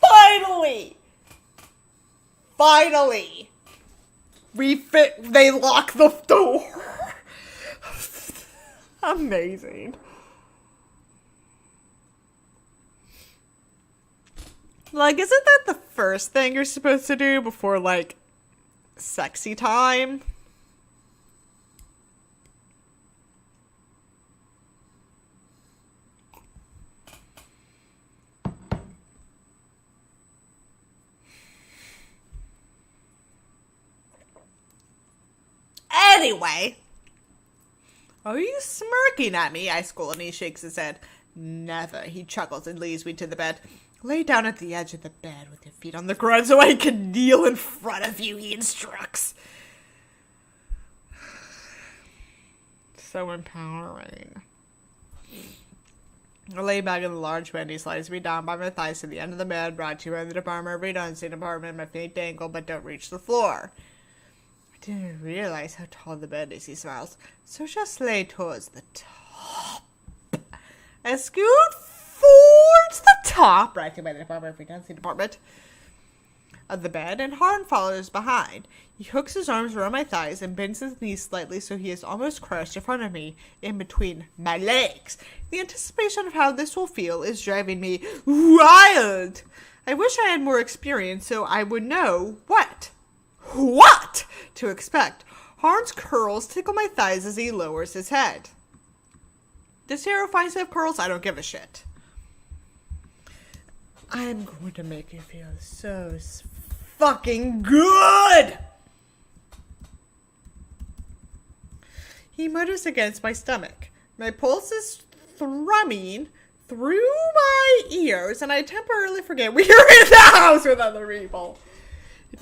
Finally! Finally! They lock the door. Amazing. Like, isn't that the first thing you're supposed to do before, like, sexy time? Anyway. Are you smirking at me? I scold, and he shakes his head. Never. He chuckles and leads me to the bed. Lay down at the edge of the bed with your feet on the ground so I can kneel in front of you, he instructs. So empowering. I lay back in the large bed. He slides me down by my thighs to the end of the bed, brought to you by the department. Every unseen apartment, my feet dangle but don't reach the floor. I didn't realize how tall the bed is, he smiles. So just lay towards the top. I scoot towards the top, right by the department, every unseen apartment of the bed, and Hardin follows behind. He hooks his arms around my thighs and bends his knees slightly so he is almost crouched in front of me, in between my legs. The anticipation of how this will feel is driving me wild. I wish I had more experience so I would know what to expect. Hardin's curls tickle my thighs as he lowers his head. This terrifying set of curls, I don't give a shit. I'm going to make you feel so fucking good! He mutters against my stomach. My pulse is thrumming through my ears, and I temporarily forget we are in the house with other people.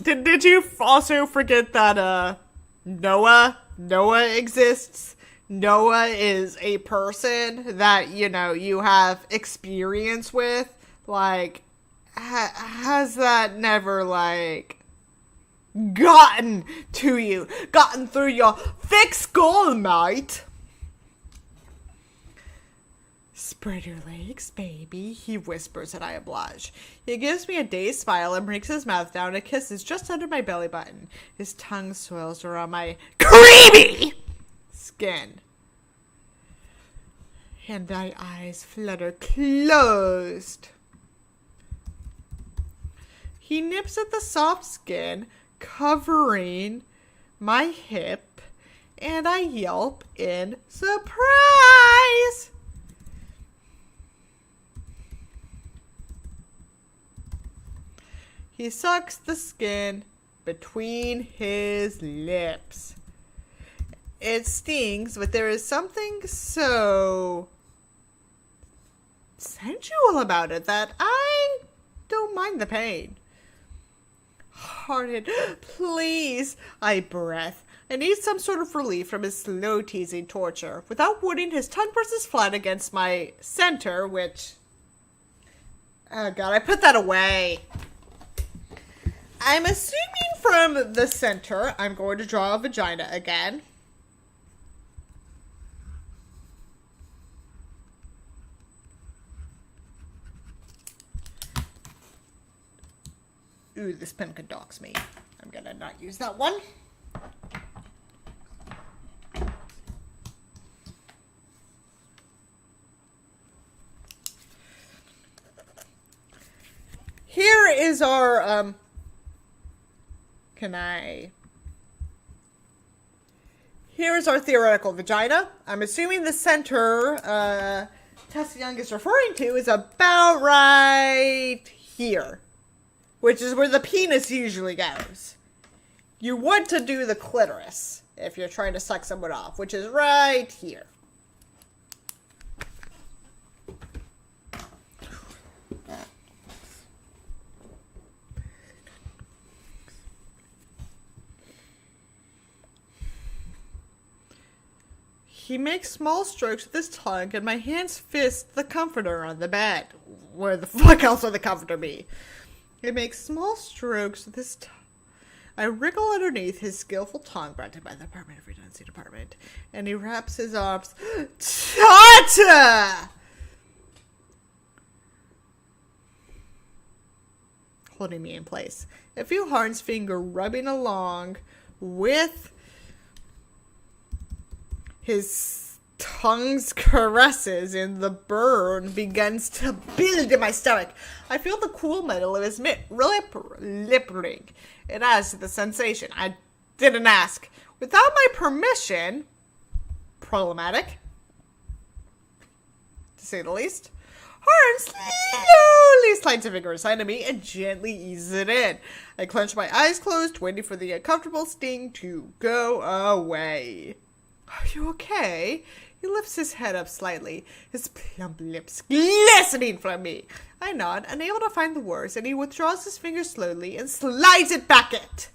Did you also forget that, Noah exists? Noah is a person that, you have experience with. Like, has that never, gotten to you? Gotten through your thick skull, mate? Spread your legs, baby, he whispers, and I oblige. He gives me a dazed smile and brings his mouth down and kisses just under my belly button. His tongue swirls around my creamy skin. And my eyes flutter closed. He nips at the soft skin, covering my hip, and I yelp in surprise. He sucks the skin between his lips. It stings, but there is something so sensual about it that I don't mind the pain. Hardin, please, I breath. I need some sort of relief from his slow teasing torture. Without warning, his tongue presses flat against my center, which... Oh god, I put that away. I'm assuming from the center, I'm going to draw a vagina again. Ooh, this pen could dox me. I'm gonna not use that one. Here is our, Here is our theoretical vagina. I'm assuming the center, Tessa Young is referring to is about right here, which is where the penis usually goes. You want to do the clitoris if you're trying to suck someone off, which is right here. He makes small strokes with his tongue, and my hands fist the comforter on the bed. Where the fuck else would the comforter be? He makes small strokes with his tongue. I wriggle underneath his skillful tongue, granted by the Department of Redundancy Department, and he wraps his arms. Tata! Holding me in place. I feel Hardin's finger rubbing along with his tongue's caresses, and the burn begins to build in my stomach. I feel the cool metal of his lip ring. It adds to the sensation. I didn't ask. Without my permission, problematic, to say the least. Hardin slowly slides a finger inside of me and gently eases it in. I clench my eyes closed, waiting for the uncomfortable sting to go away. Are you okay? He lifts his head up slightly, his plump lips glistening from me. I nod, unable to find the words, and he withdraws his finger slowly and slides it back at.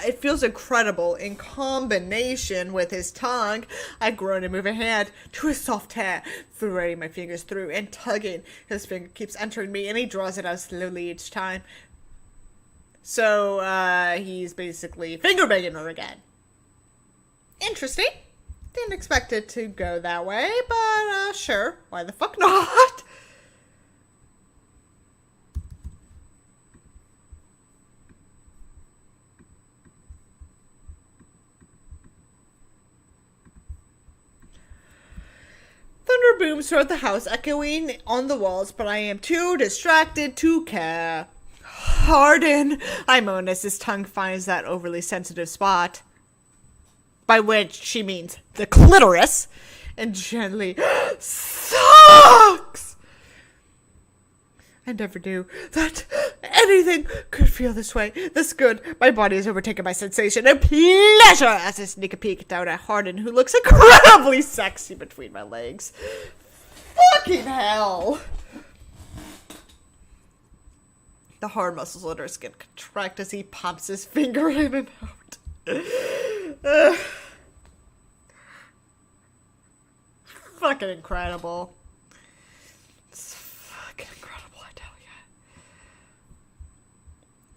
It feels incredible in combination with his tongue. I groan and move a hand to his soft hair, threading my fingers through and tugging. His finger keeps entering me, and he draws it out slowly each time. So, he's basically finger banging her again. Interesting. Didn't expect it to go that way, but sure. Why the fuck not? Thunder booms throughout the house, echoing on the walls, but I am too distracted to care. Hardin, I moan as his tongue finds that overly sensitive spot, by which she means the clitoris, and gently sucks. I never knew that anything could feel this way, this good. My body is overtaken by sensation and pleasure as I sneak a peek down at Hardin, who looks incredibly sexy between my legs. Fucking hell. The hard muscles under his skin contract as he pops his finger in and out. Fucking incredible. It's fucking incredible, I tell ya.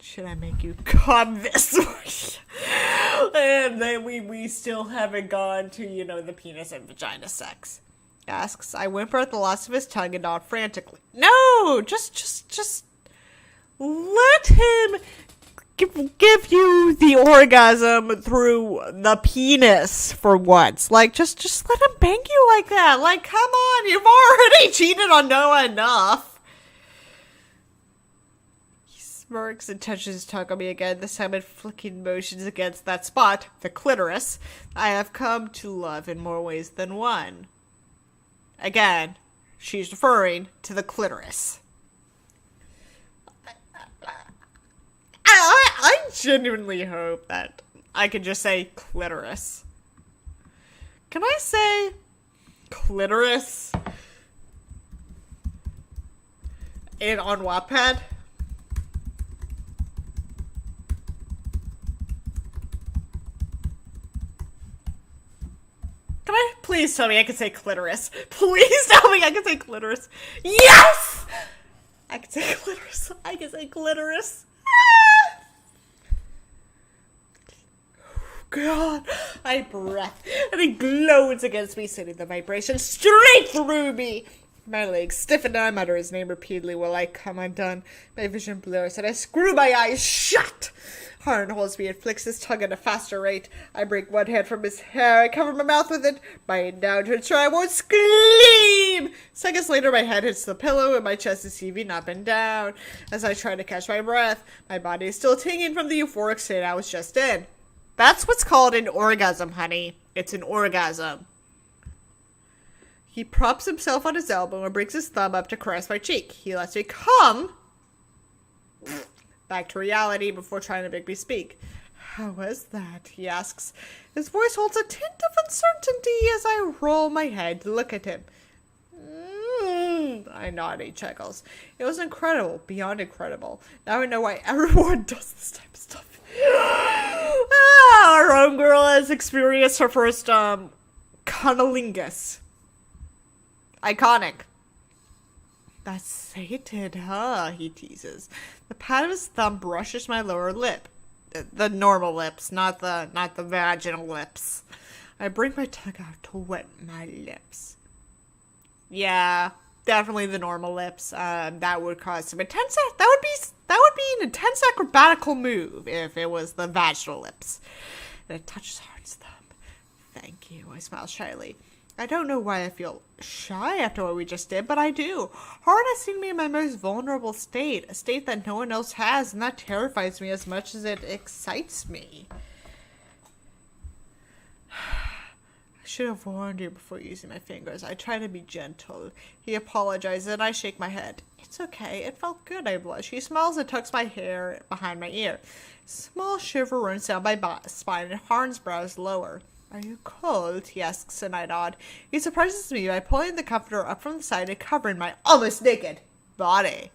Should I make you come this way? And then we still haven't gone to, you know, the penis and vagina sex. Asks. I whimper at the loss of his tongue and nod frantically. No! Just let him give you the orgasm through the penis for once. Like, just let him bang you like that. Like, come on, you've already cheated on Noah enough. He smirks and touches his tongue on me again, this time in flicking motions against that spot, the clitoris, I have come to love in more ways than one. Again, she's referring to the clitoris. I genuinely hope that I could just say clitoris. Can I say clitoris on Wattpad? Can I please tell me I can say clitoris? Please tell me I can say clitoris. Yes! I can say clitoris. I can say clitoris. God, I breath, and he glows against me, sending the vibration straight through me. My legs stiffen and I mutter his name repeatedly while I come undone. My vision blurs and I screw my eyes shut. Hardin holds me and flicks his tongue at a faster rate. I break one hand from his hair. I cover my mouth with it, biting down to ensure I won't scream. Seconds later, my head hits the pillow and my chest is heaving up and down. As I try to catch my breath, my body is still tingling from the euphoric state I was just in. That's what's called an orgasm, honey. It's an orgasm. He props himself on his elbow and brings his thumb up to caress my cheek. He lets me come back to reality before trying to make me speak. How was that? He asks. His voice holds a tint of uncertainty as I roll my head to look at him. I nod. He chuckles. It was incredible, beyond incredible. Now I know why everyone does this type of stuff. Our own girl has experienced her first cunnilingus. Iconic. That's sated, huh? He teases. The pad of his thumb brushes my lower lip. The normal lips, not the vaginal lips. I bring my tongue out to wet my lips. Yeah, definitely the normal lips. That would cause some intense. That would be an intense acrobatical move if it was the vaginal lips. And it touches Hardin's thumb. Thank you. I smile shyly. I don't know why I feel shy after what we just did, but I do. Hardin has seen me in my most vulnerable state, a state that no one else has, and that terrifies me as much as it excites me. I should have warned you before using my fingers. I try to be gentle. He apologizes, and I shake my head. It's okay. It felt good, I blush. He smiles and tucks my hair behind my ear. Small shiver runs down my spine, and Hardin's brows lower. Are you cold? He asks, and I nod. He surprises me by pulling the comforter up from the side and covering my almost naked body.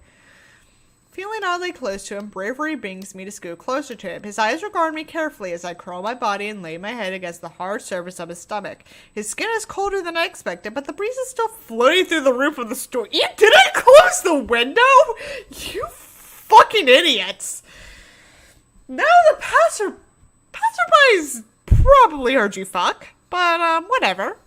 Feeling oddly close to him, bravery brings me to scoot closer to him. His eyes regard me carefully as I curl my body and lay my head against the hard surface of his stomach. His skin is colder than I expected, but the breeze is still floating through the roof of the store. Did I close the window? You fucking idiots! Now the passerbys probably heard you fuck, but whatever.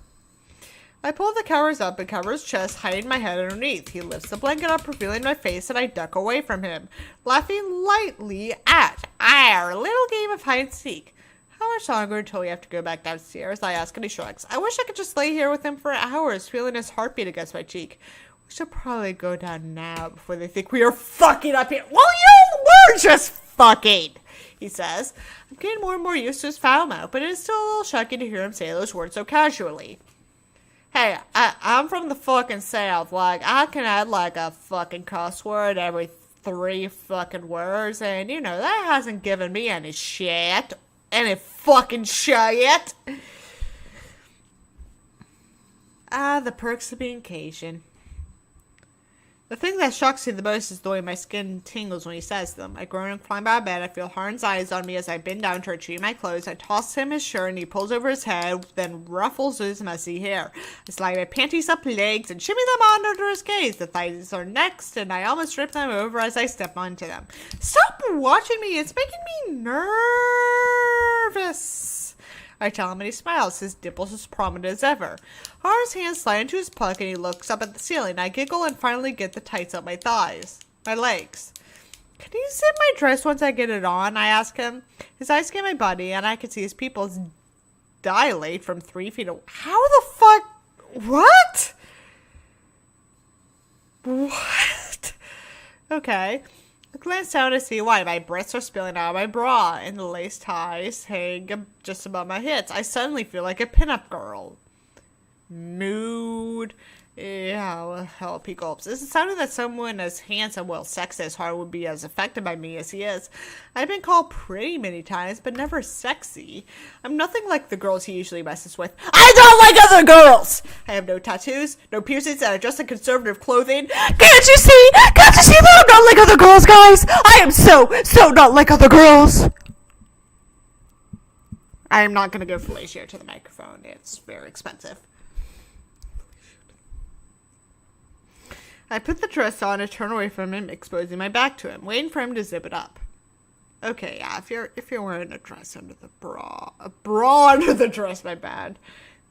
I pull the covers up and cover his chest, hiding my head underneath. He lifts the blanket up, revealing my face, and I duck away from him, laughing lightly at our little game of hide and seek. How much longer until we have to go back downstairs? I ask, and he shrugs. I wish I could just lay here with him for hours, feeling his heartbeat against my cheek. We should probably go down now before they think we are fucking up here. Well, you were just fucking, he says. I'm getting more and more used to his foul mouth, but it is still a little shocking to hear him say those words so casually. Hey, I'm from the fucking South. Like, I can add like a fucking cuss word every 3 fucking words, and you know, that hasn't given me any shit. Any fucking shit. The perks of being Cajun. The thing that shocks me the most is the way my skin tingles when he says them. I groan and climb out of bed. I feel Hardin's eyes on me as I bend down to retrieve my clothes. I toss him his shirt and he pulls over his head, then ruffles his messy hair. I slide my panties up legs and shimmy them on under his gaze. The thighs are next, and I almost rip them over as I step onto them. Stop watching me. It's making me nervous. I tell him and he smiles, his dimples as prominent as ever. Hardin's hands slide into his pocket and he looks up at the ceiling. I giggle and finally get the tights up my legs. Can you zip my dress once I get it on? I ask him. His eyes scan my body and I can see his pupils dilate from 3 feet away. How the fuck? What? What? Okay. I glance down to see why my breasts are spilling out of my bra and the lace ties hang just above my hips. I suddenly feel like a pinup girl. Mood. Yeah, well, hell, he gulps. This is sounding that someone as handsome, well, sexy as Hardin would be as affected by me as he is. I've been called pretty many times, but never sexy. I'm nothing like the girls he usually messes with. I don't like other girls! I have no tattoos, no piercings, and I dress in conservative clothing. Can't you see? Can't you see that I'm not like other girls, guys? I am so not like other girls. I am not going to go fellatio to the microphone. It's very expensive. I put the dress on and turn away from him, exposing my back to him, waiting for him to zip it up. Okay, yeah, if you're wearing a dress under the bra, a bra under the dress, my bad,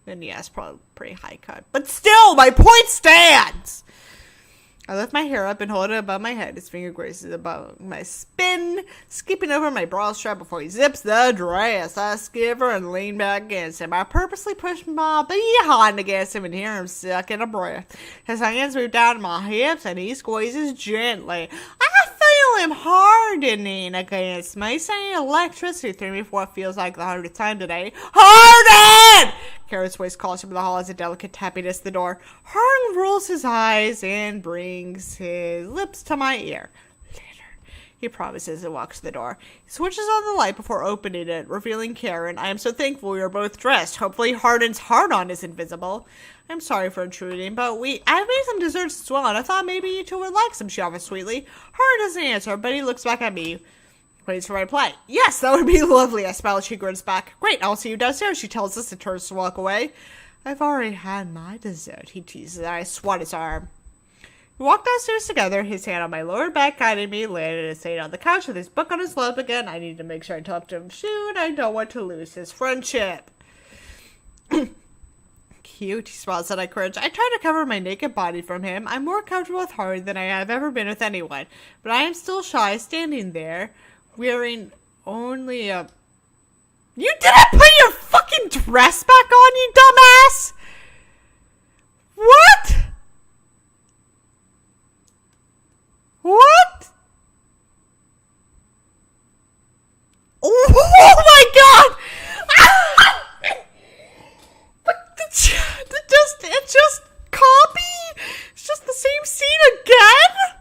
Then yes, probably pretty high cut. But still, my point stands! I lift my hair up and hold it above my head. His finger graces above my spin, skipping over my bra strap before he zips the dress. I skiver and lean back against him. I purposely push my behind against him and hear him sucking a breath. His hands move down my hips and he squeezes gently. I feel him hardening against me, sending electricity through me for what feels like the 100th time today. Hardin! Carrot's voice calls from the hall as a delicate tapping at the door. Hardin rolls his eyes and brings his lips to my ear. Later, he promises and walks to the door. He switches on the light before opening it, revealing Karen. I am so thankful we are both dressed. Hopefully Hardin's hard-on is invisible. I'm sorry for intruding, but I've made some desserts as well, and I thought maybe you two would like some, she offers sweetly. Hardin doesn't answer, but he looks back at me. Waits for my reply. Yes, that would be lovely, I smile as she grins back. Great, I'll see you downstairs, she tells us and turns to walk away. I've already had my dessert, he teases, and I swat his arm. We walk downstairs together, his hand on my lower back guiding me, landed and stayed on the couch with his book on his lap again. I need to make sure I talk to him soon. I don't want to lose his friendship. Cute, he smiles and I cringe. I try to cover my naked body from him. I'm more comfortable with Hardin than I have ever been with anyone, but I am still shy standing there, wearing only a... You didn't put your fucking dress back on, you dumbass! What? What? Oh my god! It's just copy? It's just the same scene again?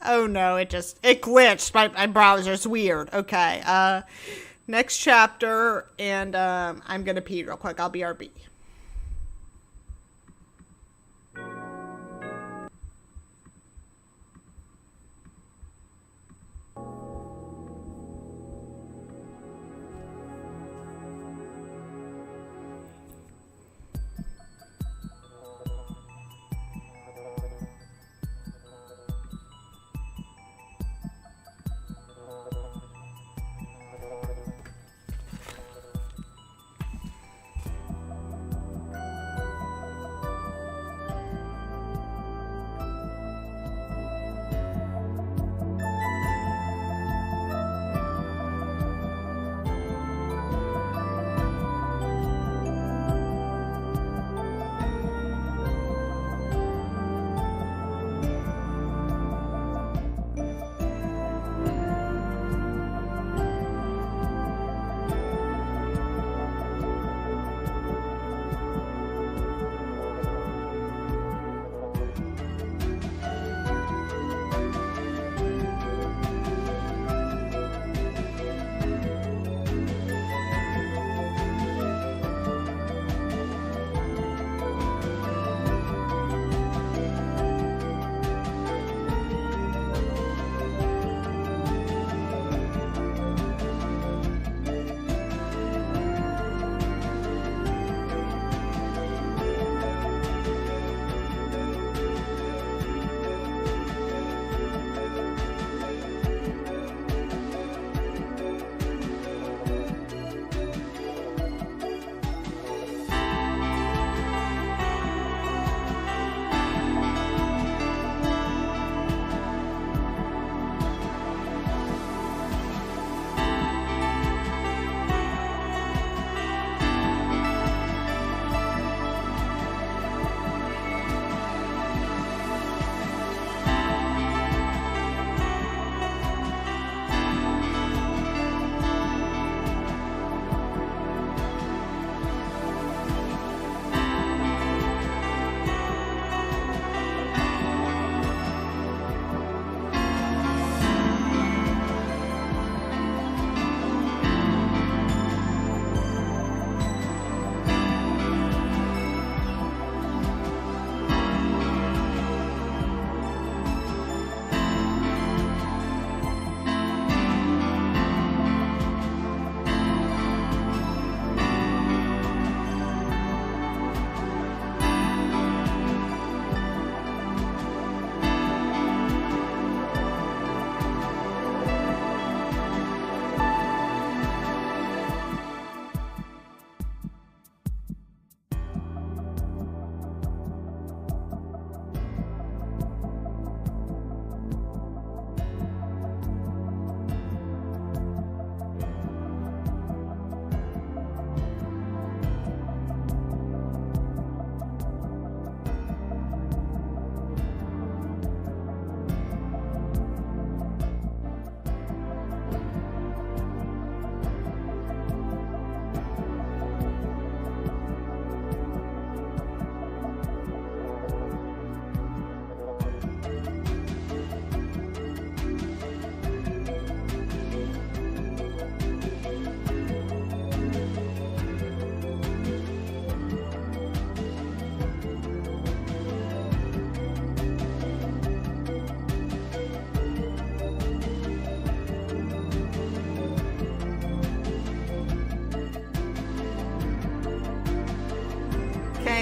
Oh no, it glitched. My browser's weird. Okay, next chapter, and I'm gonna pee real quick. I'll BRB.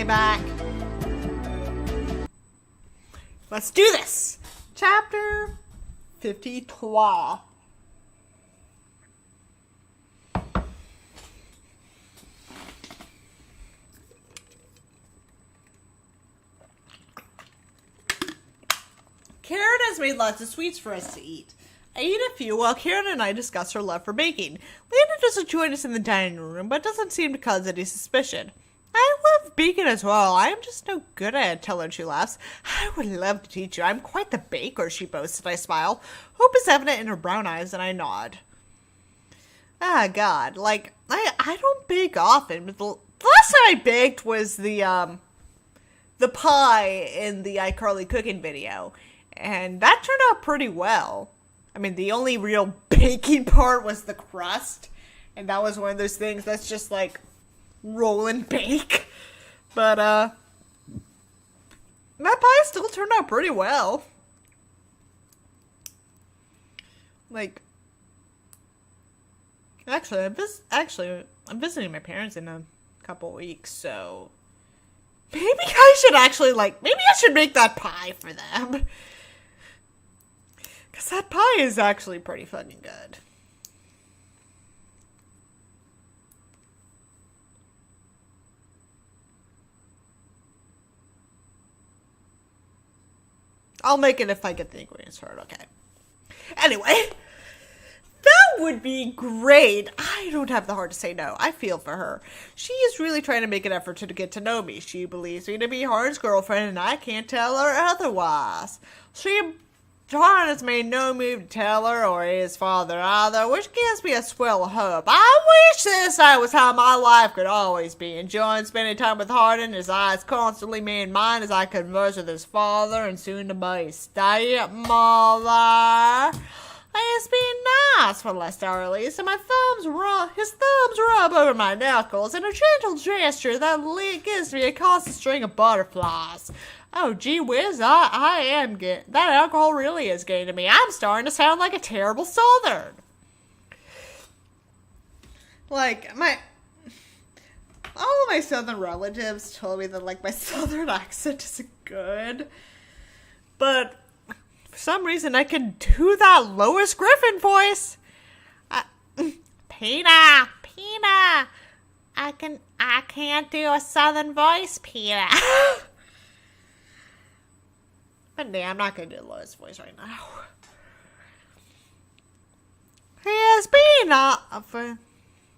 back. Let's do this. Chapter 53. Karen has made lots of sweets for us to eat. I eat a few while Karen and I discuss her love for baking. Lena doesn't join us in the dining room, but doesn't seem to cause any suspicion. I love baking as well. I am just no good at it, tell her, she laughs. I would love to teach you. I'm quite the baker, she boasts, and I smile. Hope is evident in her brown eyes, and I nod. Ah, God. Like, I don't bake often, but the last time I baked was the pie in the iCarly cooking video. And that turned out pretty well. I mean, the only real baking part was the crust. And that was one of those things that's just like roll and bake. But, that pie still turned out pretty well. Like, actually, I'm visiting my parents in a couple weeks, so maybe I should actually, maybe I should make that pie for them. Because that pie is actually pretty fucking good. I'll make it if I get the ingredients for it, okay. Anyway, that would be great. I don't have the heart to say no. I feel for her. She is really trying to make an effort to get to know me. She believes me to be Hardin's girlfriend, and I can't tell her otherwise. Hardin has made no move to tell her or his father either, which gives me a swell of hope. I wish this was how my life could always be, enjoying spending time with Hardin, his eyes constantly meeting mine as I converse with his father and soon to be stepmother. It's been nice for the last hour at least, and his thumbs rub over my knuckles in a gentle gesture that gives me a constant string of butterflies. Oh, gee whiz, I am getting... That alcohol really is getting to me. I'm starting to sound like a terrible Southern. Like, all of my Southern relatives told me that, my Southern accent isn't good. But for some reason, I can do that Lois Griffin voice. Peter, I can't do a Southern voice, Peter. But nah, I'm not going to do Lois' voice right now. He has been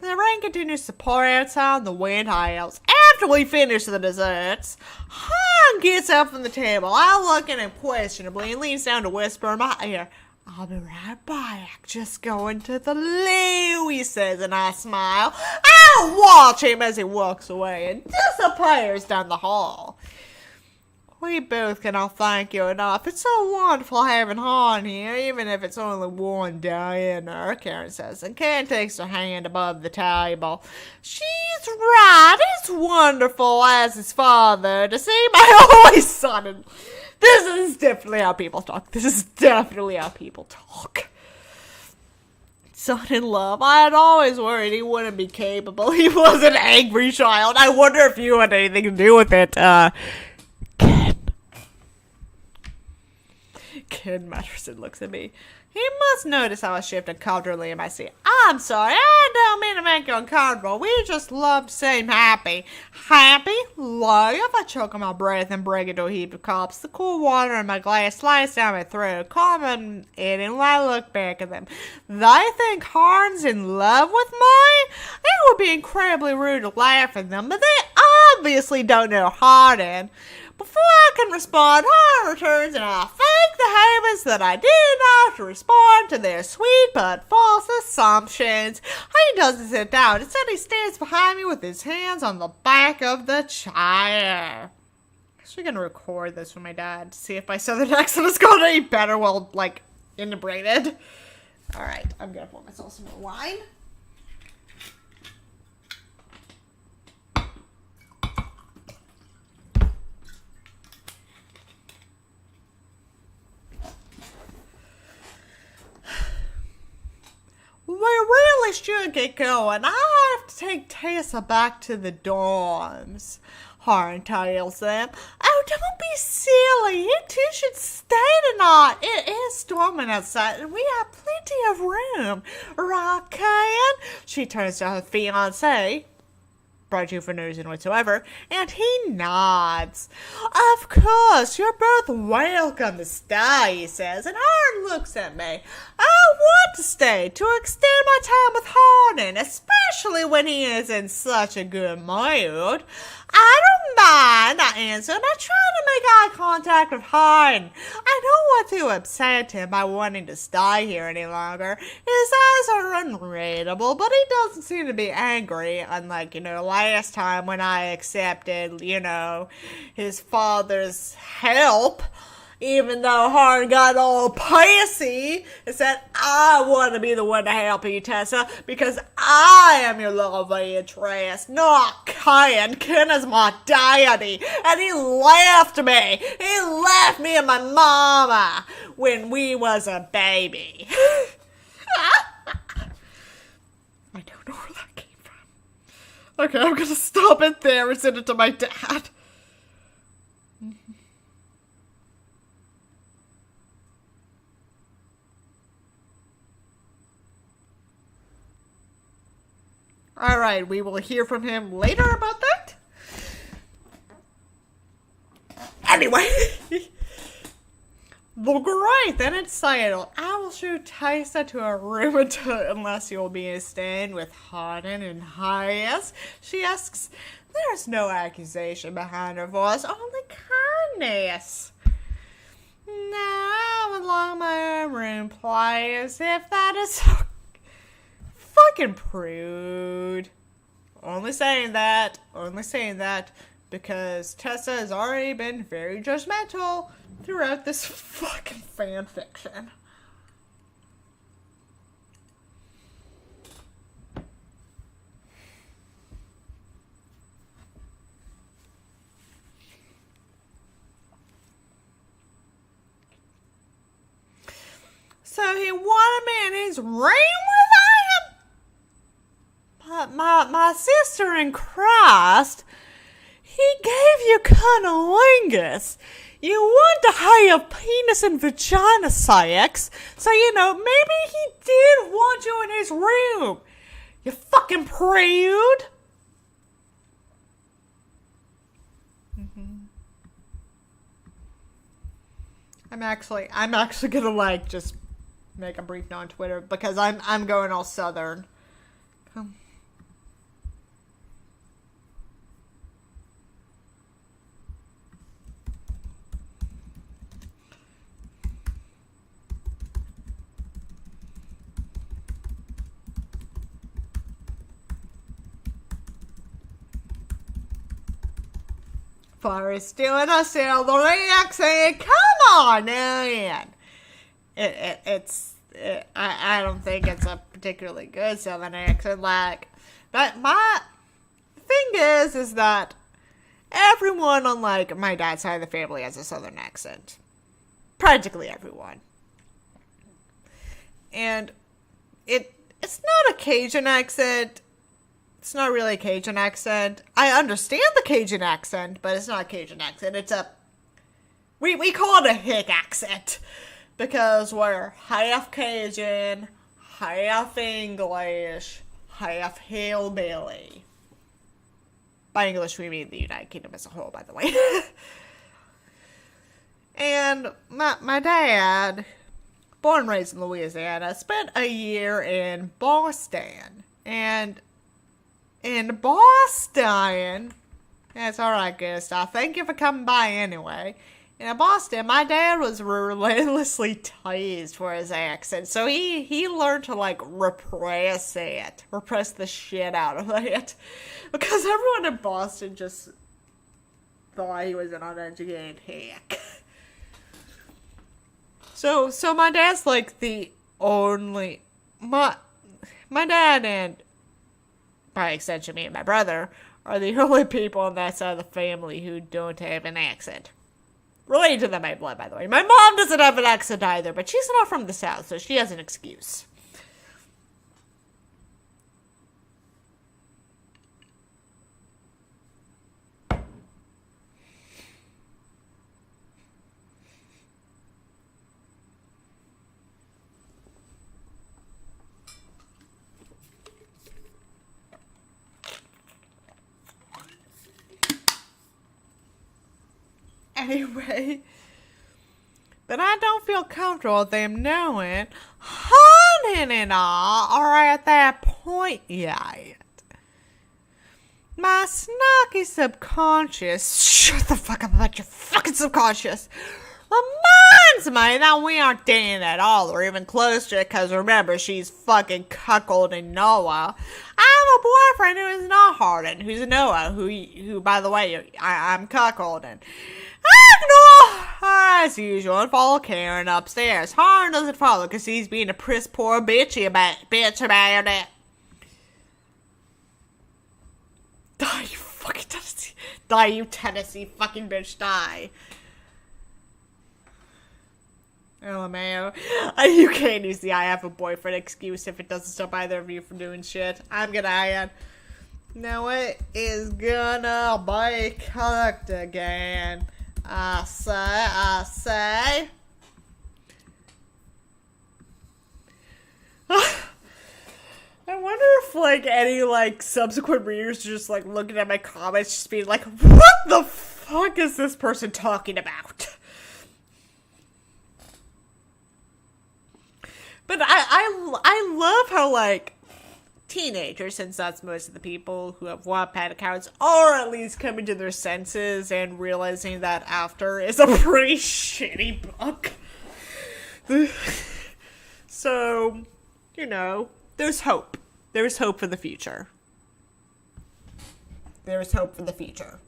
the rain continues to pour outside and the wind howls. After we finish the desserts, Han gets up from the table. I look at him questionably and leans down to whisper in my ear, I'll be right back. Just going to the loo, he says, and I smile. I watch him as he walks away and disappears down the hall. We both cannot thank you enough. It's so wonderful having Han here, even if it's only one dinner, Karen says, and Karen takes her hand above the table. She's right. It's wonderful as his father to see my only son. And this is definitely how people talk. Son in love. I had always worried he wouldn't be capable. He was an angry child. I wonder if you had anything to do with it, Ken Matterson looks at me. He must notice how I shifted comfortably in my seat. I'm sorry, I don't mean to make you uncomfortable. We just love to seem happy. Happy? Like if I choke on my breath and break into a heap of cups, the cool water in my glass slides down my throat, calming it, and when I look back at them, they think Hardin's in love with me? It would be incredibly rude to laugh at them, but they obviously don't know Hardin. Before I can respond, Hardin returns, and I thank the heavens that I did not respond to their sweet but false assumptions. He doesn't sit down. Instead, he stands behind me with his hands on the back of the chair. I'm actually going to record this for my dad to see if my Southern accent has gotten any better while, integrated. Alright, I'm going to pour myself some more wine. We really should get going. I have to take Tessa back to the dorms, Hardin tells them. Oh, don't be silly. You two should stay tonight. It is storming outside, and we have plenty of room. Right, Ken? She turns to her fiancé, brought you for no reason whatsoever, and he nods. Of course, you're both welcome to stay, he says, and Hardin looks at me. I want to stay to extend my time with Hardin, especially when he is in such a good mood. I don't mind, I answered. I try to make eye contact with Hardin. I don't want to upset him by wanting to stay here any longer. His eyes are unreadable, but he doesn't seem to be angry, unlike, last time when I accepted, his father's help. Even though Hardin got all pissy and said, I want to be the one to help you, Tessa, because I am your love interest, not Ken. Ken is my daddy, and he left me. He left me and my mama when we was a baby. I don't know where that came from. Okay, I'm going to stop it there and send it to my dad. Alright, we will hear from him later about that. Anyway. Well, great, then it's settled. I will shoot Tessa to her room unless you'll be staying with Hardin and Hayes. She asks. There's no accusation behind her voice, only kindness. No, I would like my own room, please, if that is fucking prude. Only saying that because Tessa has already been very judgmental throughout this fucking fan fiction. So he wanted me in his room with him? My sister in Christ, he gave you cunnilingus. You want to have penis and vagina sex, so maybe he did want you in his room. You fucking prude. I'm actually gonna just make a brief note on Twitter because I'm going all southern. Come. Forrest doing a southern accent. Come on, man. I don't think it's a particularly good southern accent. But my thing is that everyone on my dad's side of the family has a southern accent. Practically everyone. And it's not a Cajun accent. It's not really a Cajun accent. I understand the Cajun accent, but it's not a Cajun accent. It's we call it a hick accent. Because we're half Cajun, half English, half hillbilly. By English, we mean the United Kingdom as a whole, by the way. And my dad, born and raised in Louisiana, spent a year in Boston. And in Boston, that's alright, Gustav. Thank you for coming by anyway. In Boston, my dad was relentlessly teased for his accent, so he learned to repress the shit out of it, because everyone in Boston just thought he was an uneducated hick. So my dad's the only my dad and by extension me and my brother are the only people on that side of the family who don't have an accent. Related to them by blood, by the way. My mom doesn't have an accent either, but she's not from the South, so she has an excuse. Anyway. But I don't feel comfortable with them knowing Hardin and I are at that point yet. My snarky subconscious, shut the fuck up about your fucking subconscious, reminds me that we aren't dating at all or even close to it, because remember, she's fucking cuckolding Noah. I have a boyfriend who is not Hardin, who's Noah, who by the way, I'm cuckolding. I ignore her as usual and follow Karen upstairs. Hardin doesn't follow because he's being a piss poor bitch about it. Die, you fucking Tennessee. Die, you Tennessee fucking bitch, die. LMAO. You can't use the I have a boyfriend excuse if it doesn't stop either of you from doing shit. I'm gonna add. Noah is gonna be cooked again. I say. I wonder if, like, any, like, subsequent readers are just, like, looking at my comments just being like, what the fuck is this person talking about? But I love how, like, teenagers, since that's most of the people who have Wattpad accounts, are at least coming to their senses and realizing that After is a pretty shitty book. So, you know, there's hope. There's hope for the future. There's hope for the future.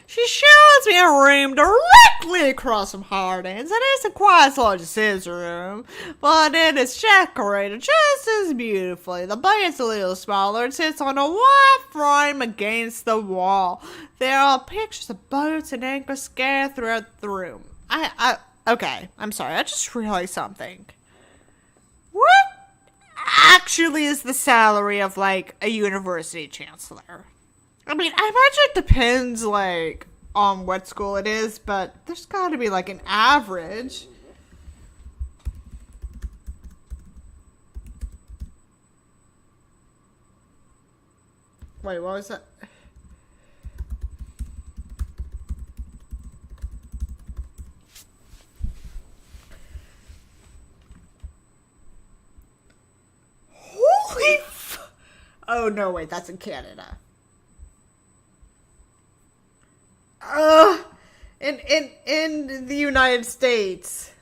She shows me a room directly across from Hardin's. It isn't quite as large as his room, but it is decorated just as beautifully. The bed's a little smaller. It sits on a white frame against the wall. There are pictures of boats and anchors scattered throughout the room. Okay, I'm sorry. I just realized something. What actually is the salary of, like, a university chancellor? I mean, I imagine it depends, like, on what school it is, but there's gotta be, like, an average. Wait, what was that? Holy oh, no, wait, that's in Canada. In the United States.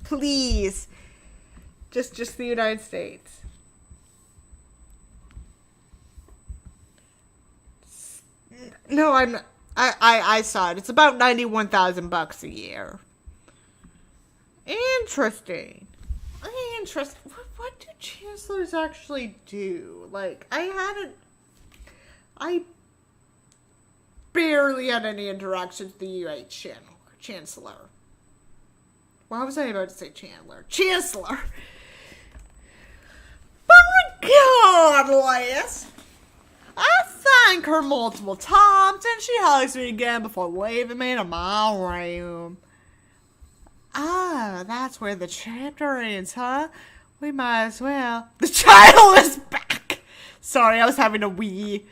Please. Just the United States. No, I saw it. It's about $91,000 a year. Interesting. What do chancellors actually do? Like, I barely had any interactions with the UH chancellor. Why was I about to say Chandler? Chancellor! But regardless, I thank her multiple times, and she hugs me again before leaving me to my room. Ah, that's where the chapter ends, huh? We might as well. The child is back! Sorry, I was having a wee.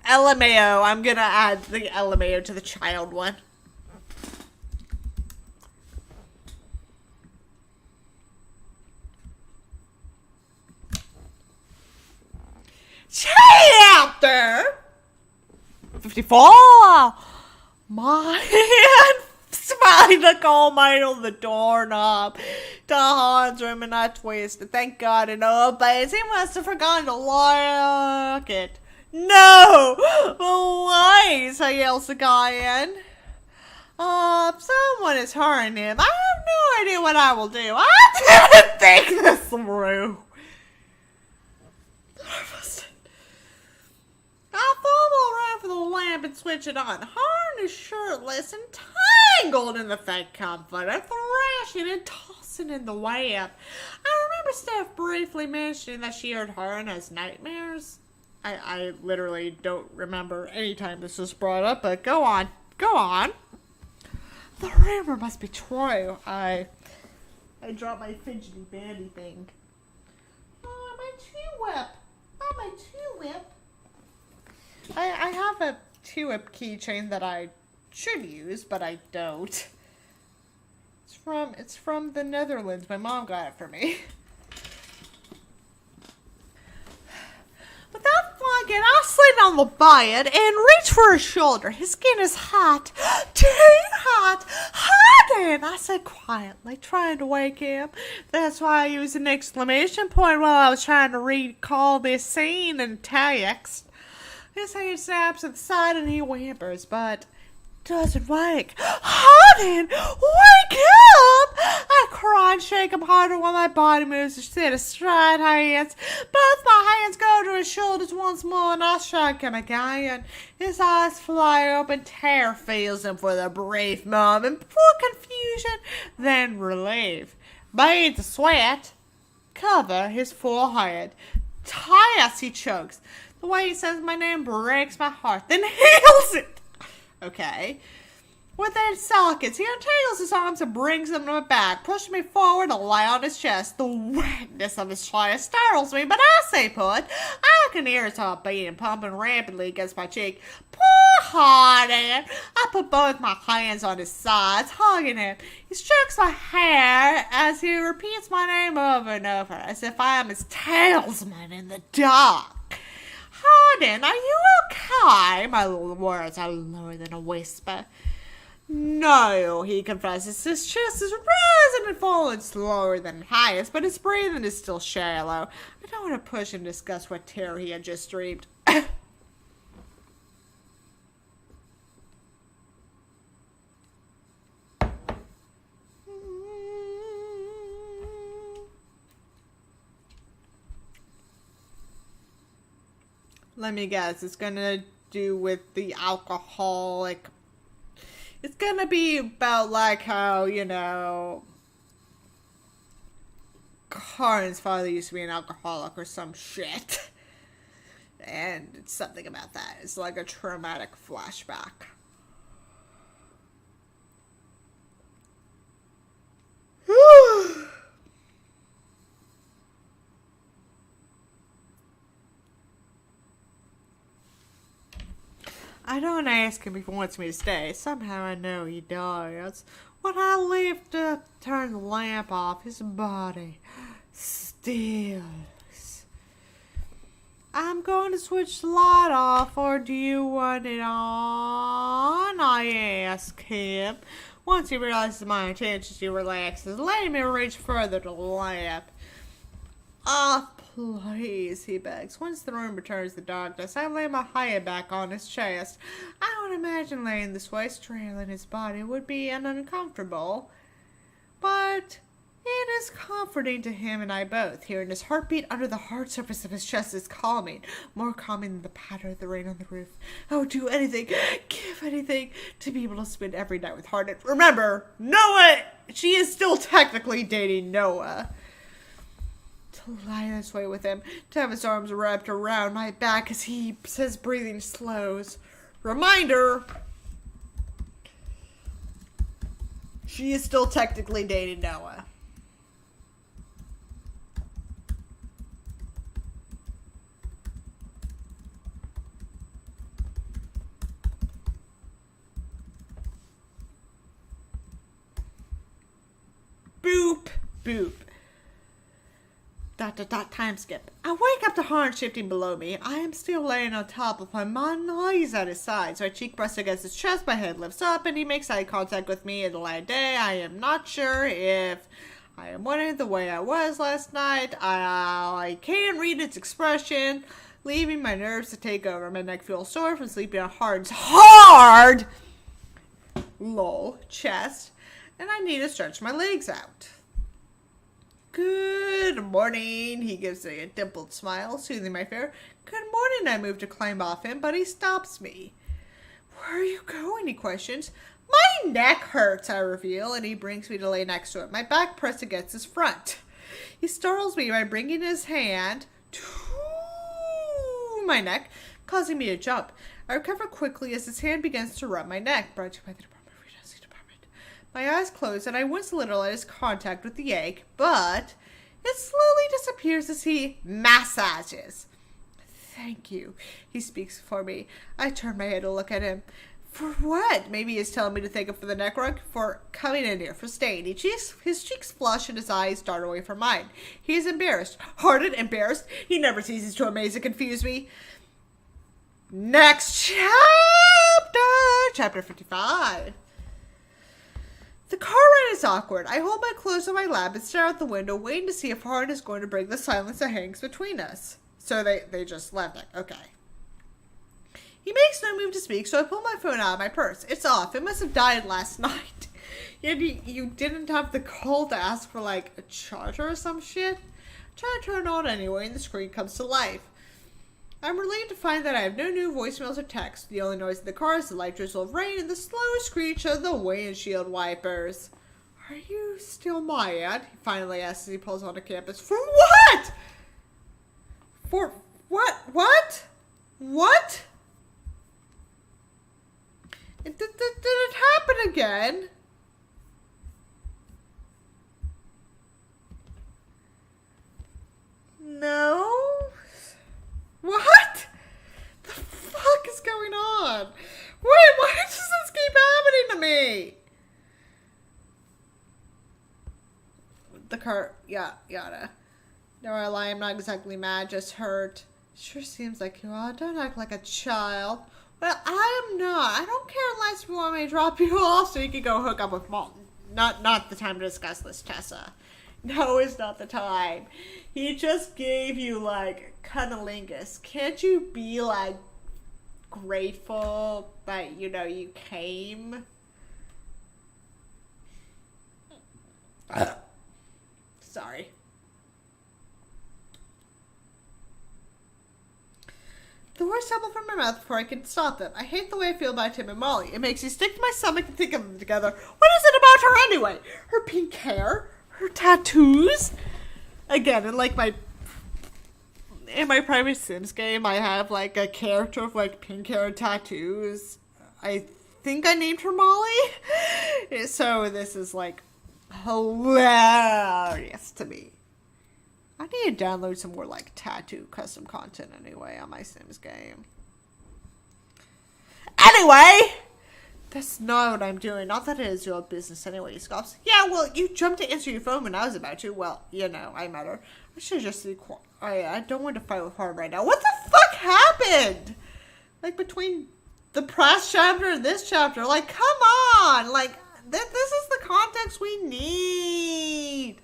LMAO. I'm gonna add the LMAO to the child one. Chapter 54. My Smiley the coal mine on the doorknob. To Han's room and I twisted. Thank God in all base. He must have forgotten to lock it. No! Please, I yells the guy in. Someone is hurting him. I have no idea what I will do. I didn't think this through. I fumble around for the lamp and switch it on. Hardin is shirtless and tangled in the fake comforter, thrashing and tossing in the lamp. I remember Steph briefly mentioning that she heard Hardin has nightmares. I literally don't remember any time this was brought up, but go on. The rumor must be true. I dropped my fidgety bandy thing. Oh, my tulip. I have a tulip keychain that I should use, but I don't. It's from the Netherlands. My mom got it for me. Without flagging, I slid on the bed and reached for his shoulder. His skin is hot. Too hot. Hardin, I said quietly, trying to wake him. That's why I used an exclamation point while I was trying to recall this scene in text. His hand snaps at the side and he whimpers, but doesn't wake. Hardin, wake up! I cry and shake him harder while my body moves instead of straight hands. Both my hands go to his shoulders once more and I shake him again. His eyes fly open, terror fills him for a brief moment, before confusion, then relief. Beads of sweat cover his forehead. Tias, he chokes. The way he says my name breaks my heart, then heals it. Okay. Within seconds, he untangles his arms and brings them to my back, pushing me forward to lay on his chest. The wetness of his chest startles me, but I stay put. I can hear his heart beating, pumping rapidly against my cheek. Poor Hardin. I put both my hands on his sides, hugging him. He strokes my hair as he repeats my name over and over, as if I am his talisman in the dark. Hardin, are you okay? My words are lower than a whisper. No, he confesses. His chest is rising and falling slower than highest, but his breathing is still shallow. I don't want to push and discuss what terror he had just dreamed. Let me guess, it's gonna do with the alcoholic. It's gonna be about like how, you know, Hardin's father used to be an alcoholic or some shit. And it's something about that. It's like a traumatic flashback. I don't ask him if he wants me to stay. Somehow I know he does. When I leave to turn the lamp off, his body stills. I'm going to switch the light off, or do you want it on? I ask him. Once he realizes my intentions, he relaxes, letting me reach further to the lamp. Ah, please, he begs. Once the room returns to darkness, I lay my head back on his chest. I would imagine laying this way, strangling his body, would be uncomfortable. But it is comforting to him and I both. Hearing his heartbeat under the hard surface of his chest is calming. More calming than the patter of the rain on the roof. I would do anything, give anything, to be able to spend every night with Hardin. Remember, Noah, she is still technically dating Noah. To lie this way with him, to have his arms wrapped around my back as his breathing slows. Reminder, she is still technically dating Noah. Boop, boop. ... time skip. I wake up to Hardin shifting below me. I am still laying on top of him, my knees at his sides. My cheek pressed against his chest, my head lifts up, and he makes eye contact with me in the light of day. I am not sure if I am wondering the way I was last night. I can't read its expression, leaving my nerves to take over. My neck feels sore from sleeping on Hardin's hard chest, and I need to stretch my legs out. Good morning, he gives a dimpled smile, soothing my fear. Good morning, I move to climb off him, but he stops me. Where are you going, he questions. My neck hurts, I reveal, and he brings me to lay next to him, my back pressed against his front. He startles me by bringing his hand to my neck, causing me to jump. I recover quickly as his hand begins to rub my neck, brought to you by the Department. My eyes close, and I wince a little at his contact with the egg, but it slowly disappears as he massages. Thank you. He speaks for me. I turn my head to look at him. For what? Maybe he's telling me to thank him for the neck rug, for coming in here, for staying. His cheeks flush and his eyes dart away from mine. He's embarrassed. Hardin, embarrassed? He never ceases to amaze and confuse me. Next chapter! Chapter 55. The car ride is awkward. I hold my clothes on my lap and stare out the window, waiting to see if Hardin is going to break the silence that hangs between us. So they just left it. Okay. He makes no move to speak, so I pull my phone out of my purse. It's off. It must have died last night. Yet you didn't have the call to ask for, like, a charger or some shit? Try to turn it on anyway, and the screen comes to life. I'm relieved to find that I have no new voicemails or texts. The only noise in the car is the light drizzle of rain and the slow screech of the windshield wipers. Are you still my aunt? He finally asks as he pulls onto campus. For what? For what? What? What? Did it happen again? No? What? The fuck is going on? Wait, why does this keep happening to me? The car, yada. No, I lie, I'm not exactly mad, just hurt. Sure seems like you are. Don't act like a child. Well, I am not. I don't care unless you want me to drop you off so you can go hook up with Mom. Not the time to discuss this, Tessa. No, it's not the time. He just gave you, like, cunnilingus. Can't you be, like, grateful that, you know, you came? Sorry. The words tumble from my mouth before I can stop them. I hate the way I feel about Tim and Molly. It makes me stick to my stomach to think of them together. What is it about her anyway? Her pink hair? Her tattoos? Again, in my private Sims game, I have like a character with like pink hair and tattoos. I think I named her Molly. So this is like hilarious to me. I need to download some more like tattoo custom content anyway on my Sims game. Anyway! That's not what I'm doing. Not that it is your business anyway, he scoffs. Yeah, well, you jumped to answer your phone when I was about to. Well, you know, I met her. I should just be quiet. I don't want to fight with her right now. What the fuck happened? Like, between the past chapter and this chapter. Like, come on! Like, this is the context we need.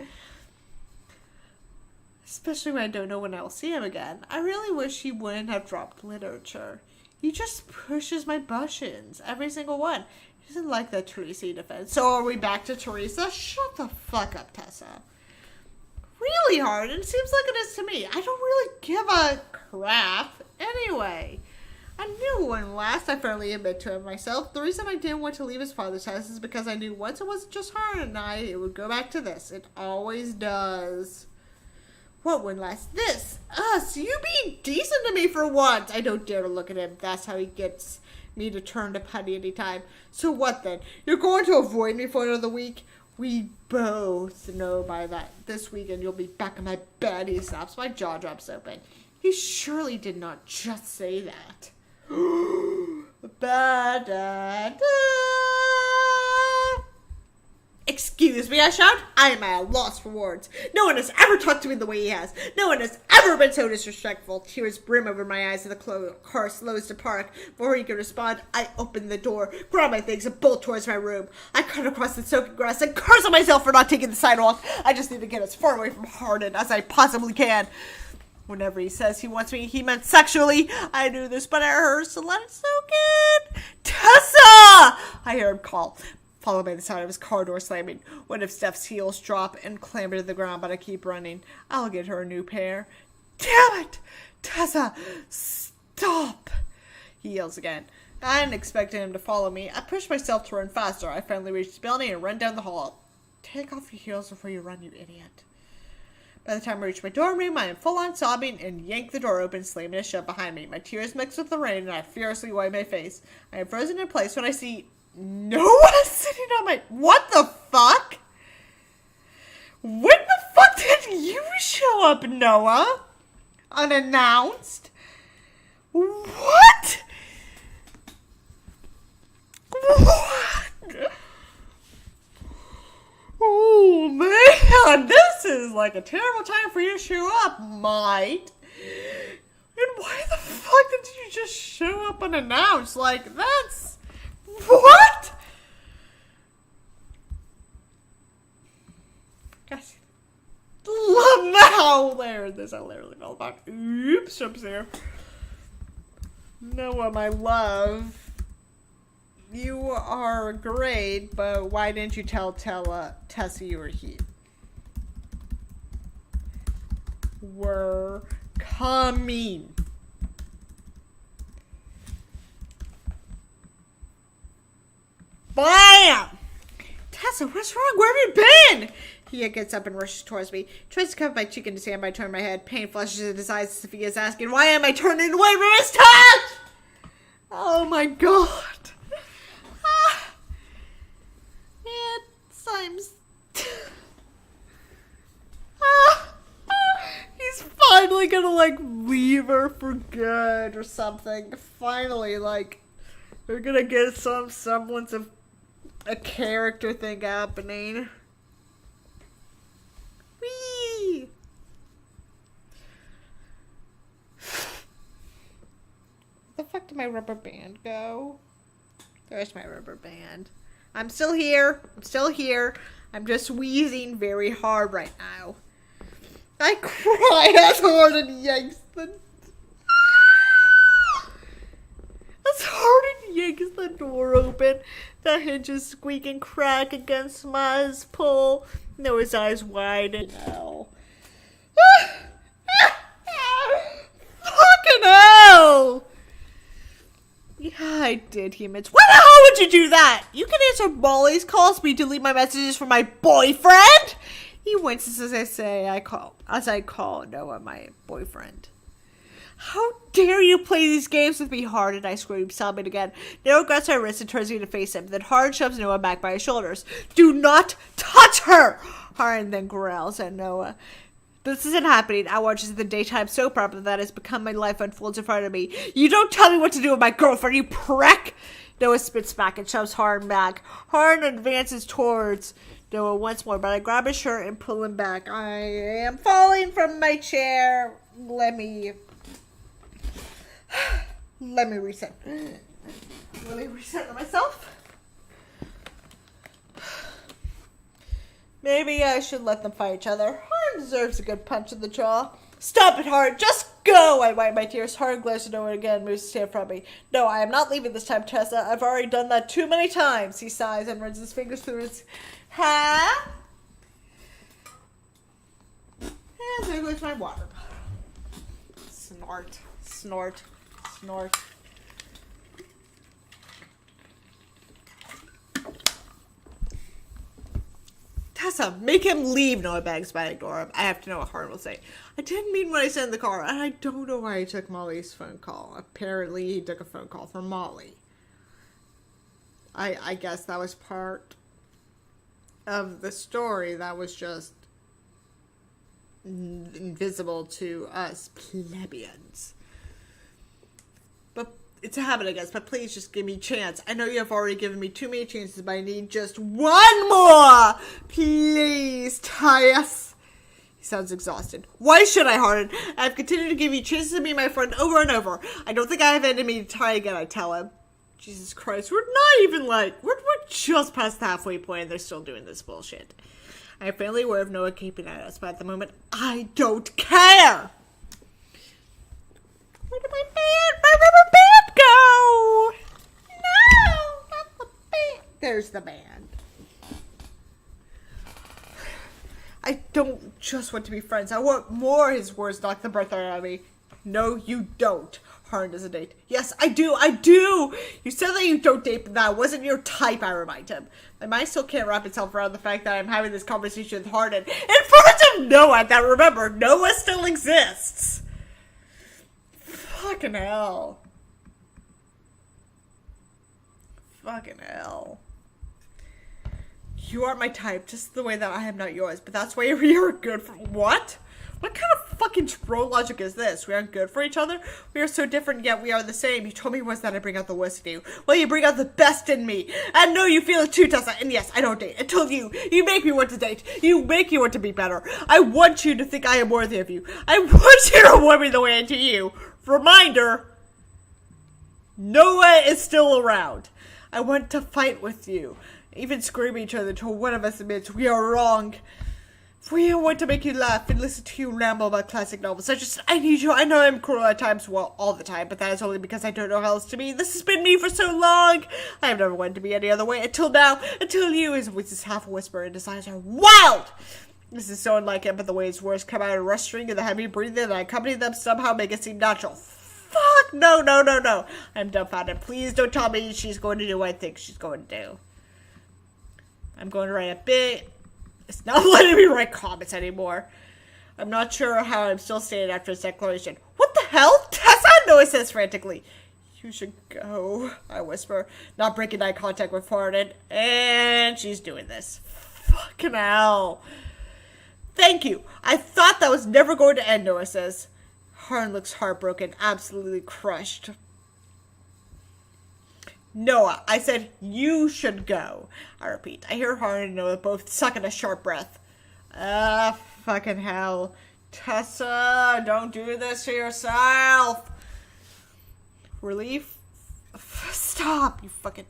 Especially when I don't know when I'll see him again. I really wish he wouldn't have dropped literature. He just pushes my buttons. Every single one. He doesn't like that Teresa defense. So are we back to Teresa? Shut the fuck up, Tessa. Really hard. It seems like it is to me. I don't really give a crap. Anyway. I knew it wouldn't last. I finally admit to it myself. The reason I didn't want to leave his father's house is because I knew once it wasn't just her and I, it would go back to this. It always does. What wouldn't last? This. Us. You being decent to me for once. I don't dare to look at him. That's how he gets me to turn to putty anytime. So what then? You're going to avoid me for another week? We both know by that this weekend you'll be back in my bed. He snaps. My jaw drops open. He surely did not just say that. Ba-da-da. Excuse me, I shout. I am at a loss for words. No one has ever talked to me the way he has. No one has ever been so disrespectful. Tears brim over my eyes as the car slows to park. Before he can respond, I open the door, grab my things, and bolt towards my room. I cut across the soaking grass and curse at myself for not taking the sidewalk. I just need to get as far away from Hardin as I possibly can. Whenever he says he wants me, he meant sexually. I knew this, but I rehearsed to let it soak in. Tessa! I hear him call, followed by the sound of his car door slamming. One of Steph's heels drop and clamber to the ground, but I keep running. I'll get her a new pair. Damn it! Tessa, stop! He yells again. I hadn't expected him to follow me. I pushed myself to run faster. I finally reached the building and run down the hall. Take off your heels before you run, you idiot. By the time I reach my dorm room, I am full-on sobbing and yank the door open, slamming it shut behind me. My tears mix with the rain, and I furiously wipe my face. I am frozen in place when I see Noah sitting on my... What the fuck? When the fuck did you show up, Noah? Unannounced? What? What? Oh man, this is like a terrible time for you to show up, mate. And why the fuck did you just show up unannounced? Like, that's... What? Guys, love how hilarious I literally fell back. Oops, I'm there. Noah, my love. You are great, but why didn't you tell Tessa you were here? We're coming. Bam! Tessa, what's wrong? Where have you been? He gets up and rushes towards me. Tries to cover my cheek in his hand by turning my head. Pain flushes in his eyes as if he is asking, why am I turning away from his touch? Oh my god. He's finally gonna like leave her for good or something. Finally, like we're gonna get some semblance of a character thing happening. Whee! Where the fuck did my rubber band go? There's my rubber band. I'm still here. I'm still here. I'm just wheezing very hard right now. I cry as Hardin yanks the... As Hardin yanks the door open, the hinges squeak and crack against my pull. Noah's eyes widen now. Fucking hell! Yeah, I did, humans. Why the hell would you do that? You can answer Molly's calls, me delete my messages from my boyfriend. He winces as I call Noah my boyfriend. How dare you play these games with me, Hardin? I scream, sobbing again. Noah grabs my wrist and turns me to face him. Then Hardin shoves Noah back by his shoulders. Do not touch her! Hardin then growls at Noah. This isn't happening. I watch the daytime soap opera that has become my life unfolds in front of me. You don't tell me what to do with my girlfriend, you prick! Noah spits back and shoves Hardin back. Hardin advances towards Noah once more, but I grab his shirt and pull him back. I am falling from my chair. Let me reset. Let me reset myself. Maybe I should let them fight each other. Hardin deserves a good punch in the jaw. Stop it, Hardin. Just go! I wipe my tears. Hardin glares at Noah again, moves his hand from me. No, I am not leaving this time, Tessa. I've already done that too many times. He sighs and runs his fingers through his hair. And there goes my water bottle. Snort, snort, snort. Tessa, make him leave, Noah begs, but I ignore him. I have to know what Hardin will say. I didn't mean what I said in the car, and I don't know why he took Molly's phone call. Apparently, he took a phone call from Molly. I guess that was part of the story that was just invisible to us plebeians. But it's a habit, I guess, but please just give me a chance. I know you have already given me too many chances, but I need just one more! Please, Tyus. He sounds exhausted. Why should I, Hardin? I've continued to give you chances to be my friend over and over. I don't think I have any to try again, I tell him. Jesus Christ, we're not even like, we're just past the halfway point and they're still doing this bullshit. I am fairly aware of Noah keeping at us, but at the moment, I don't care! Where did my rubber band go? No, not the band. There's the band. I don't just want to be friends. I want more, his words knock the breath out of me. No, you don't. Hardin doesn't date. Yes, I do. You said that you don't date, but that wasn't your type, I remind him. My mind still can't wrap itself around the fact that I'm having this conversation with Hardin in front of Noah. Now remember, Noah still exists. Fucking hell. Fucking hell. You aren't my type, just the way that I am not yours, but that's why you're good for— What? What kind of fucking fucking troll logic is this? We aren't good for each other? We are so different, yet we are the same. You told me once that I bring out the worst in you. Well, you bring out the best in me. And no, you feel it too, Tessa. And yes, I don't date. Until you make me want to date. You make me want to be better. I want you to think I am worthy of you. I want you to warm me the way into you. Reminder, Noah is still around. I want to fight with you. Even scream at each other until one of us admits we are wrong. We want to make you laugh and listen to you ramble about classic novels. I need you. I know I'm cruel at times, well, all the time, but that is only because I don't know how else to be. This has been me for so long. I have never wanted to be any other way until now, until you. His voice is half a whisper and his eyes are wild. This is so unlike him, but the way his words come out of rustling and the heavy breathing that accompany them somehow make it seem natural. Fuck, no. I'm dumbfounded. Please don't tell me she's going to do what I think she's going to do. I'm going to write a bit. It's not letting me write comments anymore. I'm not sure how I'm still staying after this declaration. What the hell? Tessa? Noah says frantically. You should go, I whisper, not breaking eye contact with Hardin. And she's doing this. Fucking hell. Thank you. I thought that was never going to end, Noah says. Hardin looks heartbroken, absolutely crushed. Noah, I said you should go. I repeat. I hear Hardin and Noah both sucking a sharp breath. Fucking hell. Tessa, don't do this to yourself. Relief? Stop, you fucking...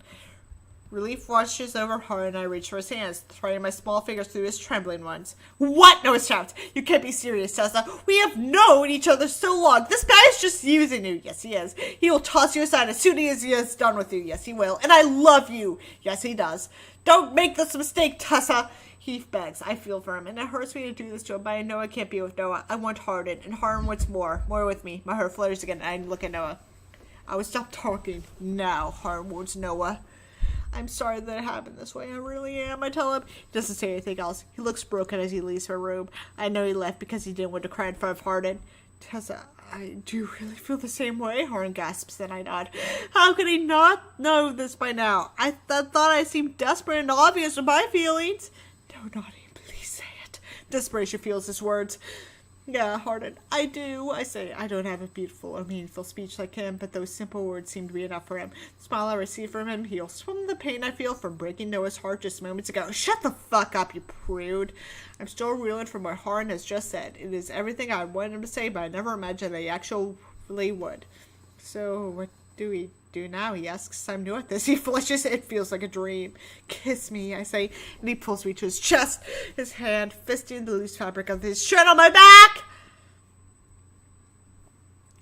Relief washes over Hardin and I reach for his hands, throwing my small fingers through his trembling ones. What? Noah shouts. You can't be serious, Tessa. We have known each other so long. This guy is just using you. Yes, he is. He will toss you aside as soon as he is done with you. Yes, he will. And I love you. Yes, he does. Don't make this mistake, Tessa. He begs. I feel for him, and it hurts me to do this to him, but I know I can't be with Noah. I want Hardin, and Hardin wants more. More with me. My heart flutters again, and I look at Noah. I would stop talking. Now, Hardin wants Noah. I'm sorry that it happened this way. I really am. I tell him. He doesn't say anything else. He looks broken as he leaves her room. I know he left because he didn't want to cry in front of Hardin. Tessa, I do really feel the same way. Hardin gasps, then I nod. How could he not know this by now? I thought I seemed desperate and obvious with my feelings. No, not him. Please say it. Desperation feels his words. Yeah, Hardin, I do. I say, I don't have a beautiful or meaningful speech like him, but those simple words seem to be enough for him. The smile I receive from him heals from the pain I feel from breaking Noah's heart just moments ago. Shut the fuck up, you prude. I'm still reeling from what Hardin has just said. It is everything I wanted him to say, but I never imagined that he actually would. So, what do we do now? He asks. I'm new at this. He flushes. It feels like a dream. Kiss me, I say, and he pulls me to his chest, his hand fisting the loose fabric of his shirt on my back.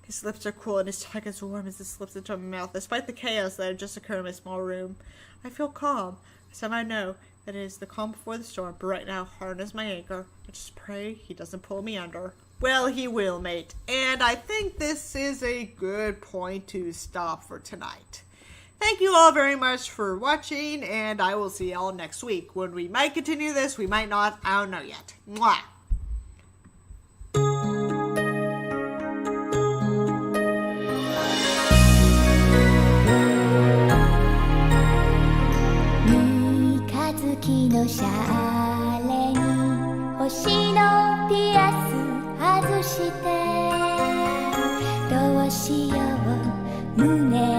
His lips are cool and his tongue is warm as it slips into my mouth. Despite the chaos that had just occurred in my small room, I feel calm. Somehow I know that it is the calm before the storm, but right now, Hardin is my anchor. I just pray he doesn't pull me under. Well, he will, mate. And I think this is a good point to stop for tonight. Thank you all very much for watching, and I will see y'all next week, when we might continue this, we might not, I don't know yet. Mwah!胸